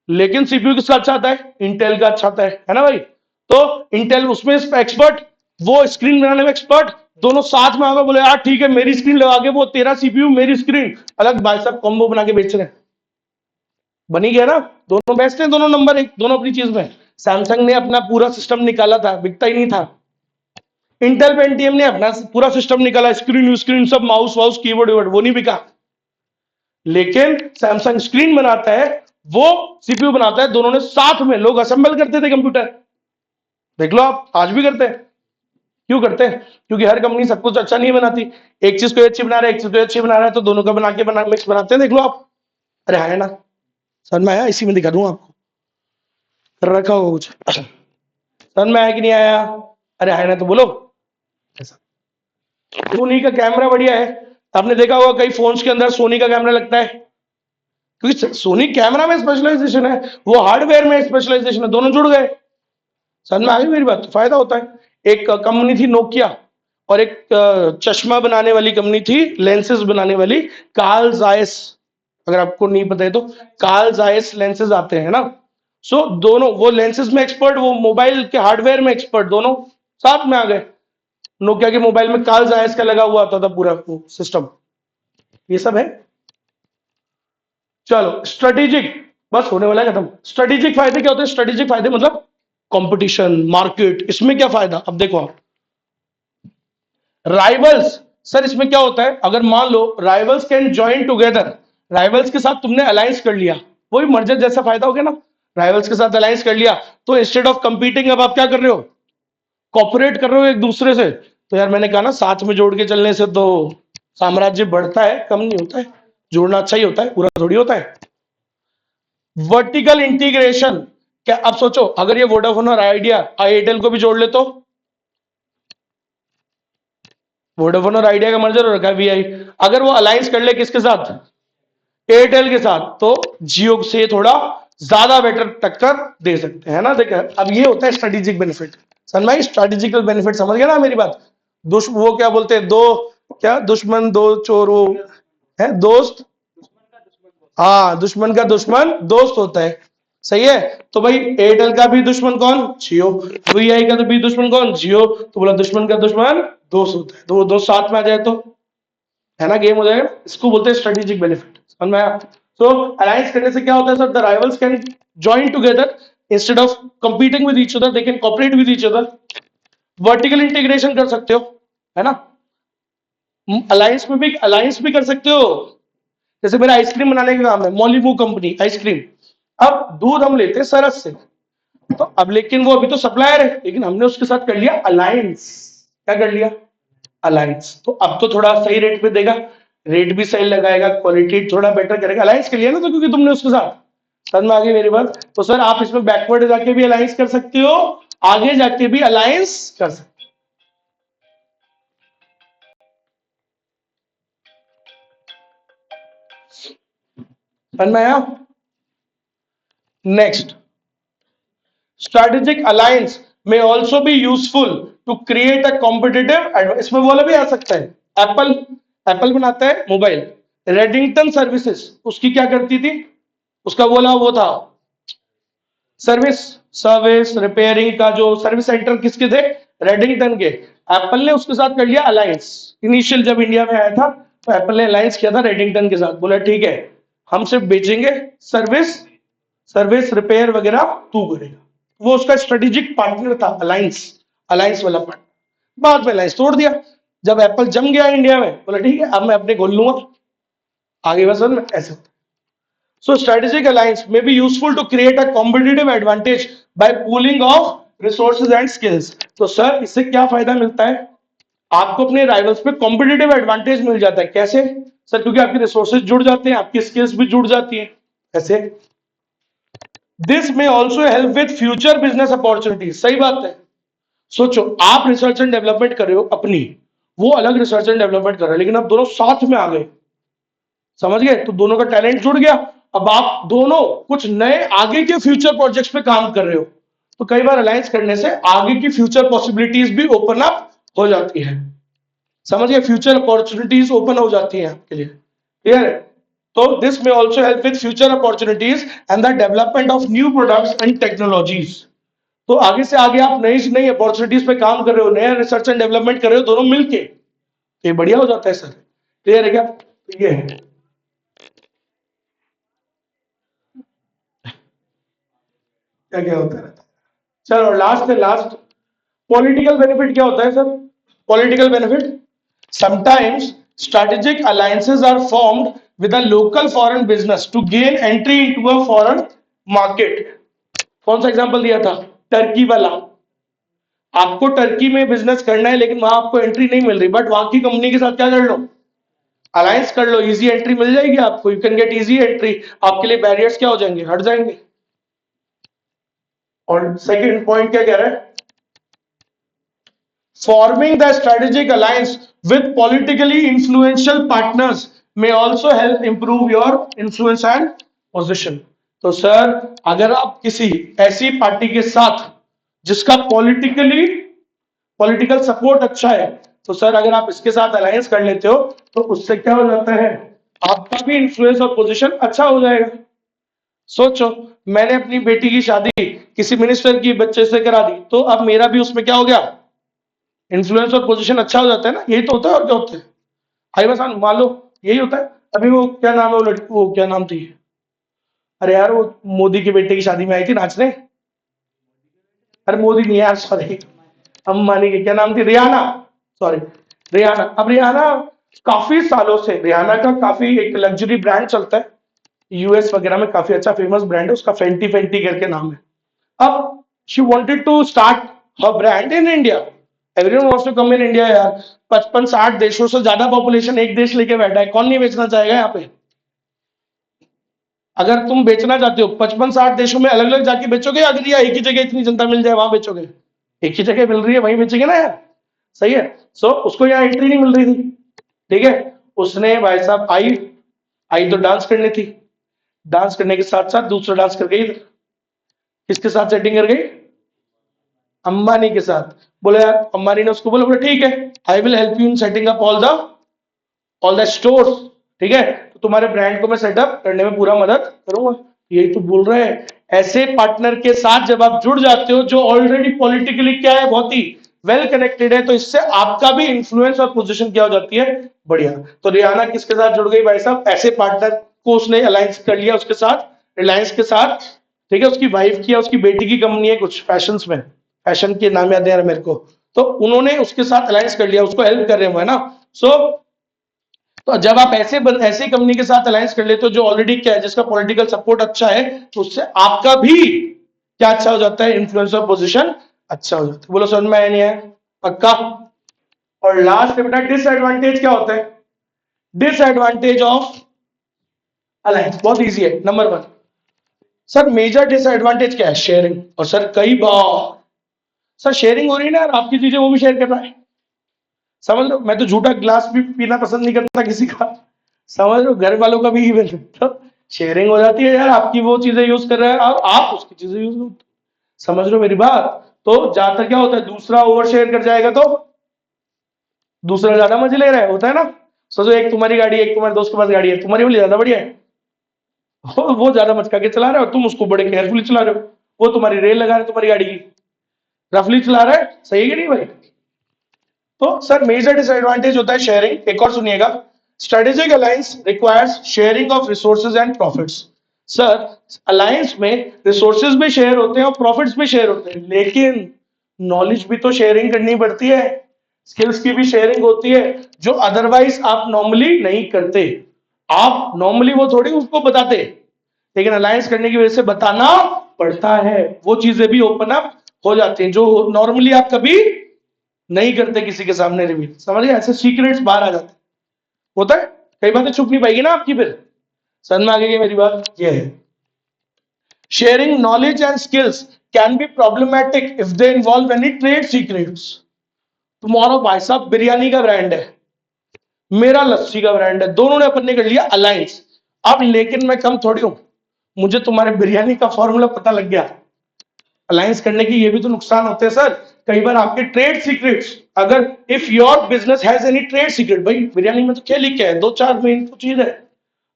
लेकिन सीपीयू किसका अच्छा आता है? इंटेल का अच्छा आता है ना भाई? तो इंटेल उसमें एक्सपर्ट, वो स्क्रीन बनाने में एक्सपर्ट, दोनों साथ में आगे बोले यार ठीक है, मेरी स्क्रीन लगा के, वो तेरा सीपीयू मेरी स्क्रीन अलग, भाई साहब कॉम्बो बना के बेच रहे हैं। बनी गया ना? दोनों बेस्ट हैं, दोनों नंबर 1, दोनों अपनी चीज में। सैमसंग ने अपना पूरा सिस्टम निकाला था, बिकता ही नहीं था। इंटेल पेंटियम ने अपना पूरा सिस्टम निकाला, स्क्रीन स्क्रीन सब, माउस वाउस कीबोर्ड वीबोर्ड, वो नहीं बिका। लेकिन सैमसंग स्क्रीन बनाता है, वो सीपीयू बनाता है, दोनों ने साथ में लोग असेंबल करते थे कंप्यूटर। देख लो आप, आज भी करते हैं। क्यों करते हैं? क्योंकि हर कंपनी सब कुछ अच्छा नहीं बनाती। एक चीज को अच्छी बना रहा है, एक चीज को अच्छी बना रहा है, तो दोनों का बना के मिक्स बनाते हैं। देख लो आप। अरे है ना, समझ में आया? इसी में दिखा दूं आपको, कर रखा होगा कुछ। समझ में आया कि नहीं आया? अरे है ना तो बोलो। ऐसा सोनी का कैमरा बढ़िया है। आपने देखा होगा कई फोन्स के अंदर सोनी का कैमरा लगता है, क्योंकि सोनी कैमरा में स्पेशलाइजेशन है, वो हार्डवेयर में स्पेशलाइजेशन है, दोनों जुड़ गए। समझ में आ गई मेरी बात? तो फायदा होता है। एक कंपनी थी नोकिया, और एक चश्मा बनाने वाली कंपनी थी, लेंसेज बनाने वाली, कार्ल जायस। अगर आपको नहीं पता है तो कार्ल जायस लेंसेज आते हैं ना। सो दोनों, वो लेंसेज में एक्सपर्ट, वो मोबाइल के हार्डवेयर में एक्सपर्ट, दोनों साथ में आ गए। नोकिया के मोबाइल में कार्ल जायस का लगा हुआ होता था पूरा सिस्टम। ये सब है। चलो स्ट्रेटेजिक, बस होने वाला है खत्म। स्ट्रेटेजिक फायदे क्या होते हैं? स्ट्रेटेजिक फायदे मतलब कंपटीशन, मार्केट। इसमें क्या फायदा? अब देखो आप, राइवल्स। सर इसमें क्या होता है? अगर मान लो rivals can join together, rivals के साथ तुमने अलायंस कर लिया, वही मर्जर जैसा फायदा हो गया ना। राइवल्स के साथ अलायंस कर लिया, तो इंस्टेड ऑफ कंपीटिंग अब आप क्या कर रहे हो? कॉपरेट कर रहे हो एक दूसरे से। तो यार मैंने कहा ना, साथ में जोड़ के चलने से तो साम्राज्य बढ़ता है, कम नहीं होता है। जोड़ना अच्छा ही होता है, पूरा थोड़ी होता है। Vertical integration. क्या अब सोचो, अगर ये वोडाफोन और आइडिया एयरटेल को भी जोड़ ले, तो वोडाफोन और आइडिया का मर्जर हो रखा है वीआई, अगर वो अलायंस कर ले किसके साथ? एयरटेल के साथ, तो जियो से थोड़ा ज्यादा बेटर टक्कर दे सकते हैं ना। देखिए अब ये होता है स्ट्रेटेजिक बेनिफिट। सनमाई स्ट्रेटेजिकल बेनिफिट समझ गया ना मेरी बात? वो क्या बोलते हैं, दो क्या दुश्मन दो चोर, वो है दोस्त। हाँ, दुश्मन का दुश्मन दोस्त होता है। सही है। तो भाई एयरटेल का भी दुश्मन कौन? जियो। वीआई का तो भी दुश्मन कौन? जियो। तो बोला दुश्मन का दुश्मन दोस्त होता है, तो वो दोस्त साथ में आ जाए तो है ना, गेम हो जाएगा। इसको बोलते हैं स्ट्रेटेजिक बेनिफिट। समझ में आया? सो अलायंस करने से क्या होता है sir? The rivals can join together instead of competing with each other, they can cooperate with each other. Vertical integration कर सकते हो, है ना। अलायंस भी कर सकते हो। जैसे मेरा आइसक्रीम बनाने का काम है, मॉलीवू कंपनी आइसक्रीम। अब दूध हम लेते हैं सरस से, तो अब लेकिन वो अभी तो सप्लायर है, लेकिन हमने उसके साथ कर लिया अलायंस। क्या कर लिया? अलायंस। तो अब तो थोड़ा सही रेट पे देगा, रेट भी सही लगाएगा, क्वालिटी थोड़ा बेटर करेगा। अलायंस कर लिया ना, तो क्योंकि तुमने उसके साथ। समझ में आ गई मेरी बात? तो सर आप इसमें बैकवर्ड जाके भी अलायंस कर सकते हो, आगे जाके भी अलायंस कर सकते हो। समझ में आया? Next, strategic alliance may also be useful to create a competitive advantage। इसमें बोला भी आ सकता है। एप्पल, एप्पल बनाता है मोबाइल, रेडिंगटन सर्विसेज उसकी क्या करती थी? उसका बोला वो था सर्विस, सर्विस रिपेयरिंग का जो सर्विस सेंटर किसके थे? रेडिंगटन के। एप्पल ने उसके साथ कर लिया अलायंस। इनिशियल जब इंडिया में आया था, तो एप्पल ने अलायंस किया था रेडिंगटन के साथ। बोला ठीक है, हम सिर्फ बेचेंगे सर्विस, सर्विस रिपेयर वगैरह तू करेगा। वो उसका स्ट्रेटेजिक पार्टनर था, अलायंस, अलायंस वाला पार्टनर। बाद में अलायंस तोड़ दिया, जब एप्पल जम गया इंडिया में, बोला ठीक है अब मैं अपने खोल लूंगा। आगे बस ऐसे। So strategic alliance may be useful to create a competitive advantage by pooling of resources and skills। तो सर इससे क्या फायदा मिलता है? आपको अपने राइवल्स पे कॉम्पिटिटिव एडवांटेज मिल जाता है। कैसे? सर क्योंकि आपके रिसोर्सेज जुड़ जाते हैं, आपकी स्किल्स भी जुड़ जाती है। ऐसे दिस में also help with future business opportunities. सही बात है। सोचो आप रिसर्च एंड डेवलपमेंट कर रहे हो अपनी, वो अलग रिसर्च एंड डेवलपमेंट कर रहे हैं, लेकिन अब दोनों साथ में आ गए। समझ गए? तो दोनों का टैलेंट जुड़ गया। अब आप दोनों कुछ नए आगे के फ्यूचर प्रोजेक्ट्स पे काम कर रहे हो, तो कई बार अलायंस करने से आगे की फ्यूचर पॉसिबिलिटीज भी ओपन अप हो जाती है। समझ गए? फ्यूचर अपॉर्चुनिटीज ओपन हो जाती हैं आपके लिए। क्लियर है? तो दिस में also help with future opportunities and the development of new products and technologies. तो आगे से आगे आप नई से नई अपॉर्चुनिटीज पे काम कर रहे हो, नया रिसर्च एंड डेवलपमेंट कर रहे हो, दोनों मिलके, ये बढ़िया हो जाता है सर। क्लियर है क्या? तो ये है। क्या क्या होता है? चलो लास्ट है, लास्ट। पॉलिटिकल बेनिफिट क्या होता है sir? Political benefit, sometimes strategic alliances are formed with a local foreign business to gain entry into a foreign market। कौन सा एग्जांपल दिया था? टर्की वाला। आपको टर्की में बिजनेस करना है लेकिन वहां आपको एंट्री नहीं मिल रही, बट वहां की कंपनी के साथ क्या कर लो? अलायंस कर लो, इजी एंट्री मिल जाएगी आपको, you can get easy entry. आपके लिए बैरियर्स क्या हो जाएंगे? हट जाएंगे। और सेकंड पॉइंट क्या कह रहा है? Forming the strategic alliance with politically influential partners may also help improve your influence and position। तो सर अगर आप किसी ऐसी पार्टी के साथ जिसका पॉलिटिकल सपोर्ट अच्छा है, तो सर अगर आप इसके साथ अलायंस कर लेते हो तो उससे क्या हो जाता है? आपका भी इन्फ्लुएंस और पोजीशन अच्छा हो जाएगा। सोचो, मैंने अपनी बेटी की शादी किसी मिनिस्टर की बच्चे से करा दी, तो अब मेरा भी उसमें क्या हो गया? इन्फ्लुएंस और पोजीशन अच्छा हो जाता है ना। यही तो होता है, और क्या होता है? आई बस मान लो यही होता है। अभी वो क्या नाम है, वो लड़की, वो क्या नाम थी, अरे यार वो मोदी के बेटे की शादी में आई थी नाचने। अरे मोदी नहीं यार, सॉरी, अंबानी की क्या नाम थी, रियाना, सॉरी, रियाना। अब रियाना काफी सालों से, रियाना का काफी एक लग्जरी ब्रांड चलता है यूएस वगैरह में, काफी अच्छा फेमस ब्रांड है उसका, फेंटी फेंटी करके नाम है। अब she wanted to start her brand in India. Everyone wants to come in India यार। 55-60 देशों से ज्यादा पॉपुलेशन एक देश लेके बैठा है, कौन नहीं बेचना चाहेगा यहाँ पे? अगर तुम बेचना चाहते हो 55-60 देशों में अलग अलग जाके बेचोगे, अगर या एक ही जगह इतनी जनता मिल जाए वहां बेचोगे? एक ही जगह मिल रही है वहीं बेचेंगे ना यार। सही है। सो उसको यहाँ एंट्री नहीं मिल रही थी, ठीक है। उसने भाई साहब आई आई तो डांस करनी थी, डांस करने के साथ साथ दूसरा डांस कर गई। किसके साथ सेटिंग कर गई? अंबानी के साथ। बोले यार, अंबानी ने उसको बोला, बोले ठीक है, I will help you in setting up all the stores, ठीक है, तो तुम्हारे ब्रांड को मैं सेटअप करने में पूरा मदद करूंगा। यही तो बोल रहे हैं, ऐसे पार्टनर के साथ जब आप जुड़ जाते हो जो ऑलरेडी पॉलिटिकली क्या है, बहुत ही वेल कनेक्टेड है, तो इससे आपका भी इंफ्लुएंस और पोजीशन क्या हो जाती है? बढ़िया। तो रियाना किसके साथ जुड़ गई भाई साहब? ऐसे पार्टनर को उसने अलायंस कर लिया उसके साथ, रिलायंस के साथ, ठीक है। उसकी वाइफ की या उसकी बेटी की कंपनी है कुछ फैशन में, फैशन के नाम याद नहीं आ रहा मेरे को, तो उन्होंने उसके साथ अलायंस कर लिया, उसको हेल्प कर रहे हो, है ना। सो तो जब आप ऐसे कंपनी के साथ अलायंस कर लेते हो जो ऑलरेडी क्या है, जिसका पॉलिटिकल सपोर्ट अच्छा है, तो उससे आपका भी क्या अच्छा हो जाता है? इन्फ्लुएंसर पोजीशन अच्छा हो जाता है। बोलो समझ में आया नहीं है? पक्का। और लास्ट बेटा, डिसएडवांटेज क्या होता है? डिसएडवांटेज ऑफ अलायंस बहुत इजी है। नंबर 1, सर मेजर डिसएडवांटेज क्या है? शेयरिंग। और सर कई बार सर शेयरिंग हो रही है ना यार, आपकी चीजें वो भी शेयर कर रहा है, समझ लो। मैं तो झूठा गिलास भी पीना पसंद नहीं करता किसी का, समझ लो, घर वालों का भी इवन, तो शेयरिंग हो जाती है यार, आपकी वो चीजें यूज कर रहे हैं और आप उसकी चीजें यूज करते, समझ लो मेरी बात। तो ज्यादातर क्या होता है, दूसरा ओवर शेयर कर जाएगा तो दूसरा ज्यादा मजे ले रहा है, होता है ना। सोचो एक तुम्हारी गाड़ी है, एक तुम्हारे दोस्त के पास गाड़ी है, तुम्हारी वाली ज्यादा बढ़िया है, वो ज्यादा मचका के चला रहा है और तुम उसको बड़े केयरफुली चला रहे हो, वो तुम्हारी रेल लगा रहे तुम्हारी गाड़ी की, रफली चला रहा है, सही है कि नहीं भाई? तो सर मेजर डिसएडवांटेज होता है शेयरिंग। एक और सुनिएगा, strategic alliance requires sharing of resources and profits. Sir alliance में रिसोर्सेज भी शेयर होते हैं और प्रॉफिट्स भी शेयर होते हैं, लेकिन नॉलेज भी तो शेयरिंग करनी पड़ती है, स्किल्स की भी शेयरिंग होती है, जो अदरवाइज आप नॉर्मली नहीं करते। आप नॉर्मली वो थोड़ी उसको बताते, लेकिन अलायंस करने की वजह से बताना पड़ता है, वो चीजें भी ओपन अप हो जाती हैं जो नॉर्मली आप कभी नहीं करते किसी के सामने रिवील, समझ गए? ऐसे सीक्रेट्स बाहर आ जाते हैं, होता है। कई बातें छुप नहीं पाएगी ना आपकी, फिर समझ में आ गई मेरी बात? ये है, sharing knowledge and skills can be problematic if they involve any trade secrets. तुम्हारा भाई साहब बिरयानी का ब्रांड है, मेरा लस्सी का ब्रांड है, दोनों ने अपन ने कर लिया अलायंस। अब लेकिन मैं कम थोड़ी हूं, मुझे तुम्हारे बिरयानी का फॉर्मूला पता लग गया, अलायंस करने की ये भी तो नुकसान होते हैं सर। कई बार आपके ट्रेड सीक्रेट्स, अगर if your business has any trade secret, भाई बिरयानी में तो क्या लिखा है, 2-4 मेन तो चीज है,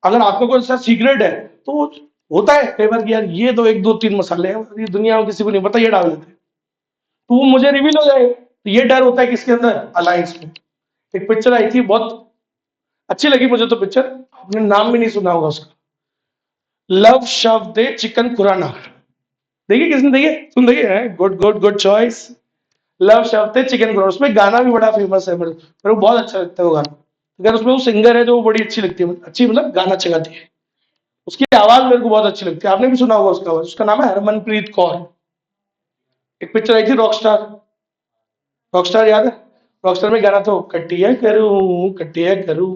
अगर आपका कोई सा सीक्रेट है तो होता है कई बार कि यार ये तो 1-2-3 मसाले हैं, ये दुनिया में किसी को नहीं पता, ये डाल देते हैं, तो वो मुझे रिवील हो जाए, तो ये डर होता है किसके अंदर? अलायंस में। एक पिक्चर आई थी बहुत अच्छी लगी मुझे तो पिक्चर, आपने नाम भी नहीं सुना होगा उसका, लव शव दे चिकन खुराना, देखिए किसने, देखिए तुम देखिए, good good good choice. Love शब्द है चिकन ग्रोर, उसमें गाना भी बड़ा फेमस है, मेरे को बहुत अच्छा लगता है वो गाना। अगर उसमें वो सिंगर है जो वो बड़ी अच्छी लगती है, अच्छी मतलब गाना अच्छा गाती है। उसकी आवाज मेरे को बहुत अच्छी लगती है, आपने भी सुना होगा उसका आवाज, उसका नाम है हरमनप्रीत कौर। एक पिक्चर आई थी रॉकस्टार, रॉकस्टार याद है? रॉकस्टार में गाना तो कटिया करूं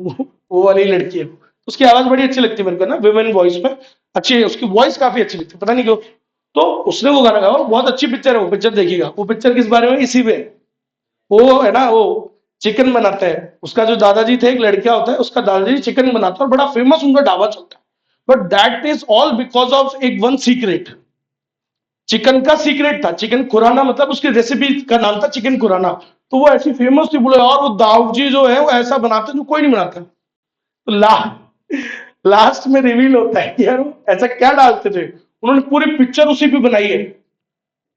वो वाली लड़की है वो। उसकी आवाज बड़ी अच्छी लगती है मेरे को ना, विमेन वॉइस में अच्छी है, उसकी वॉइस काफी अच्छी लगती है, पता नहीं क्यों। तो उसने वो गाना गाया, वो बहुत अच्छी पिक्चर है, वो पिक्चर देखिएगा। वो पिक्चर किस बारे में, इसी पे। वो है ना, वो चिकन बनाता है, उसका जो दादाजी थे, एक लड़का होता है, उसका दादाजी चिकन बनाता है और बड़ा फेमस उनका ढाबा चलता है। But that is all because of एक वन सीक्रेट। चिकन का सीक्रेट था, चिकन खुराना, मतलब उसकी रेसिपी का नाम था चिकन खुराना। तो वो ऐसी फेमस थी, बोले यार वो दाऊ जी जो है वो ऐसा बनाते हैं जो कोई नहीं बनाता। तो लास्ट में रिवील होता है कि यार वो ऐसा क्या डालते थे, उन्होंने पूरी पिक्चर उसी पे बनाई है,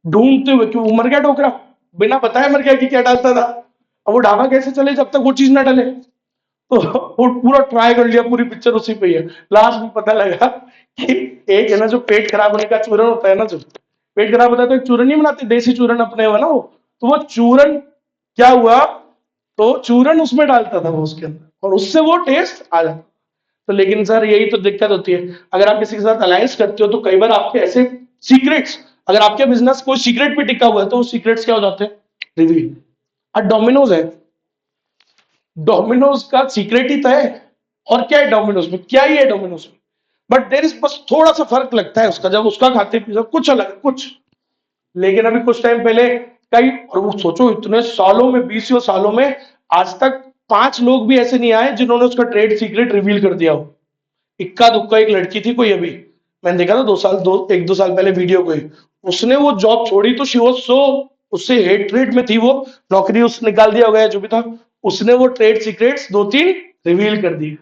ढूंढते हुए कि वो मर गया टोकरा, बिना बताए मर गया कि क्या डालता था। अब वो ढाबा कैसे चले जब तक वो चीज ना डले। तो वो पूरा ट्राई कर लिया, पूरी पिक्चर उसी पे ही है। लास्ट में पता लगा कि एक है ना, जो पेट खराब होने का चूरन होता है ना, जो पेट खराब होता है तो एक चूरन नहीं बनाते, देसी चूरन अपने हो ना वो। तो वो चूरन क्या हुआ, तो चूरन उसमें डालता था वो उसके अंदर, और उससे वो टेस्ट आ जाता। तो लेकिन सर यही तो दिक्कत होती है, अगर आप किसी के साथ अलायंस करते हो तो कई बार आपके ऐसे सीक्रेट्स, अगर आपके बिजनेस कोई सीक्रेट पे टिका हुआ है तो वो सीक्रेट्स क्या हो जाते हैं, रिवील। अब डोमिनोज है, डोमिनोज का सीक्रेट ही तो है। और क्या है डोमिनोज में, क्या ही है डोमिनोज में, बट देर इज बस थोड़ा सा फर्क लगता है उसका, जब उसका खाते पीते कुछ अलग कुछ। लेकिन अभी कुछ टाइम पहले कई, और वो सोचो इतने सालों में, 20 सालों में आज तक 5 लोग भी ऐसे नहीं आए जिन्होंने उसका ट्रेड सीक्रेट रिवील कर दिया हो। इक्का दुक्का एक लड़की थी कोई, अभी मैंने देखा था 1-2 साल पहले वीडियो कोई, उसने वो जॉब छोड़ी तो शी वाज सो, उससे हेट ट्रेड में थी वो, नौकरी उसने निकाल दिया होगा जो भी था, उसने वो ट्रेड सीक्रेट्स 2-3 रिवील कर दिए।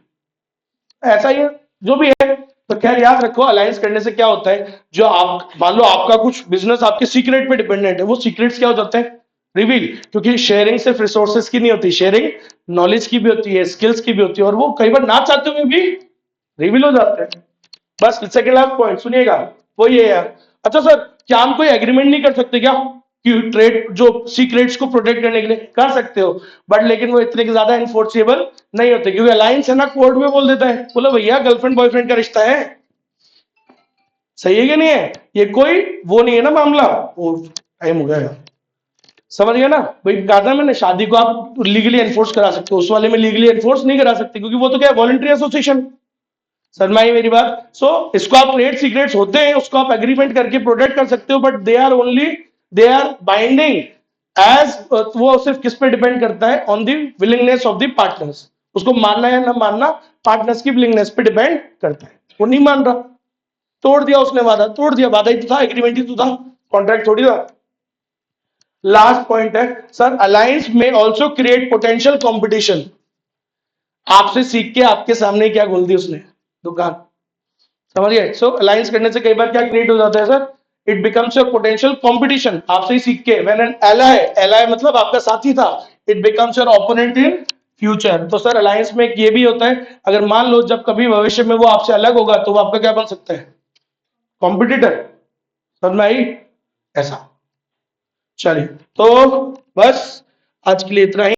ऐसा ही है, जो भी है। तो खैर याद रखो, अलायंस करने से क्या होता है, जो आप मान लो आपका कुछ बिजनेस आपके सीक्रेट पे डिपेंडेंट है, वो सीक्रेट्स क्या हो जाते हैं, रिवील। क्योंकि शेयरिंग सिर्फ रिसोर्सेज की नहीं होती, शेयरिंग नॉलेज की भी होती है, स्किल्स की भी होती है, और वो कई बार ना चाहते हुए भी रिवील हो जाते हैं। बस सेकेंड लास्ट पॉइंट सुनिएगा, वो ये है यार। अच्छा सर, क्या हम कोई एग्रीमेंट नहीं कर सकते क्या, कि ट्रेड जो सीक्रेट्स को प्रोटेक्ट करने के लिए कर सकते हो, बट लेकिन वो इतने ज्यादा इन्फोर्सेबल नहीं होते, क्योंकि अलायंस है ना, कोर्ट में बोल देता है, बोला भैया गर्लफ्रेंड बॉयफ्रेंड का रिश्ता है, सही है कि नहीं है, ये कोई वो नहीं है ना मामला। वो टाइम हो गया यार, समझ गया ना भाई, कहा था मैंने, शादी को आप लीगली एनफोर्स करा सकते हो, उस वाले में लीगली एनफोर्स नहीं करा सकते, क्योंकि वो तो क्या है, वॉलंटरी एसोसिएशन। शर्माई मेरी बात, सो इसको आप ट्रेड सीक्रेट्स होते हैं, उसको आप एग्रीमेंट करके प्रोटेक्ट कर सकते हो, but they are only, they are binding as, वो सिर्फ किस पे डिपेंड करता है, on the willingness of the partners. उसको मानना या ना मानना पार्टनर्स की विलिंगनेस पे डिपेंड करता है। वो नहीं मान रहा, तोड़ दिया उसने वादा, तोड़ दिया, वादा ही तो था, एग्रीमेंट ही तो था, कॉन्ट्रैक्ट थोड़ी था। लास्ट पॉइंट है सर, अलायंस में ऑल्सो क्रिएट पोटेंशियल कॉम्पिटिशन। आपसे सीख के आपके सामने क्या खोल दी उसने, दुकान, समझ गए। सो अलायंस करने से कई बार क्या क्रिएट हो जाता है sir, it becomes your potential competition, आपसे ही सीख के। व्हेन एन एलाय, एलाय मतलब आपका साथी था, it becomes your opponent in future. तो सर अलायंस में ये भी होता है, अगर मान लो जब कभी भविष्य में वो आपसे अलग होगा तो वो आपका क्या बन सकता है, कॉम्पिटिटर। समझ में आई, ऐसा। चलिए, तो बस आज के लिए इतना ही।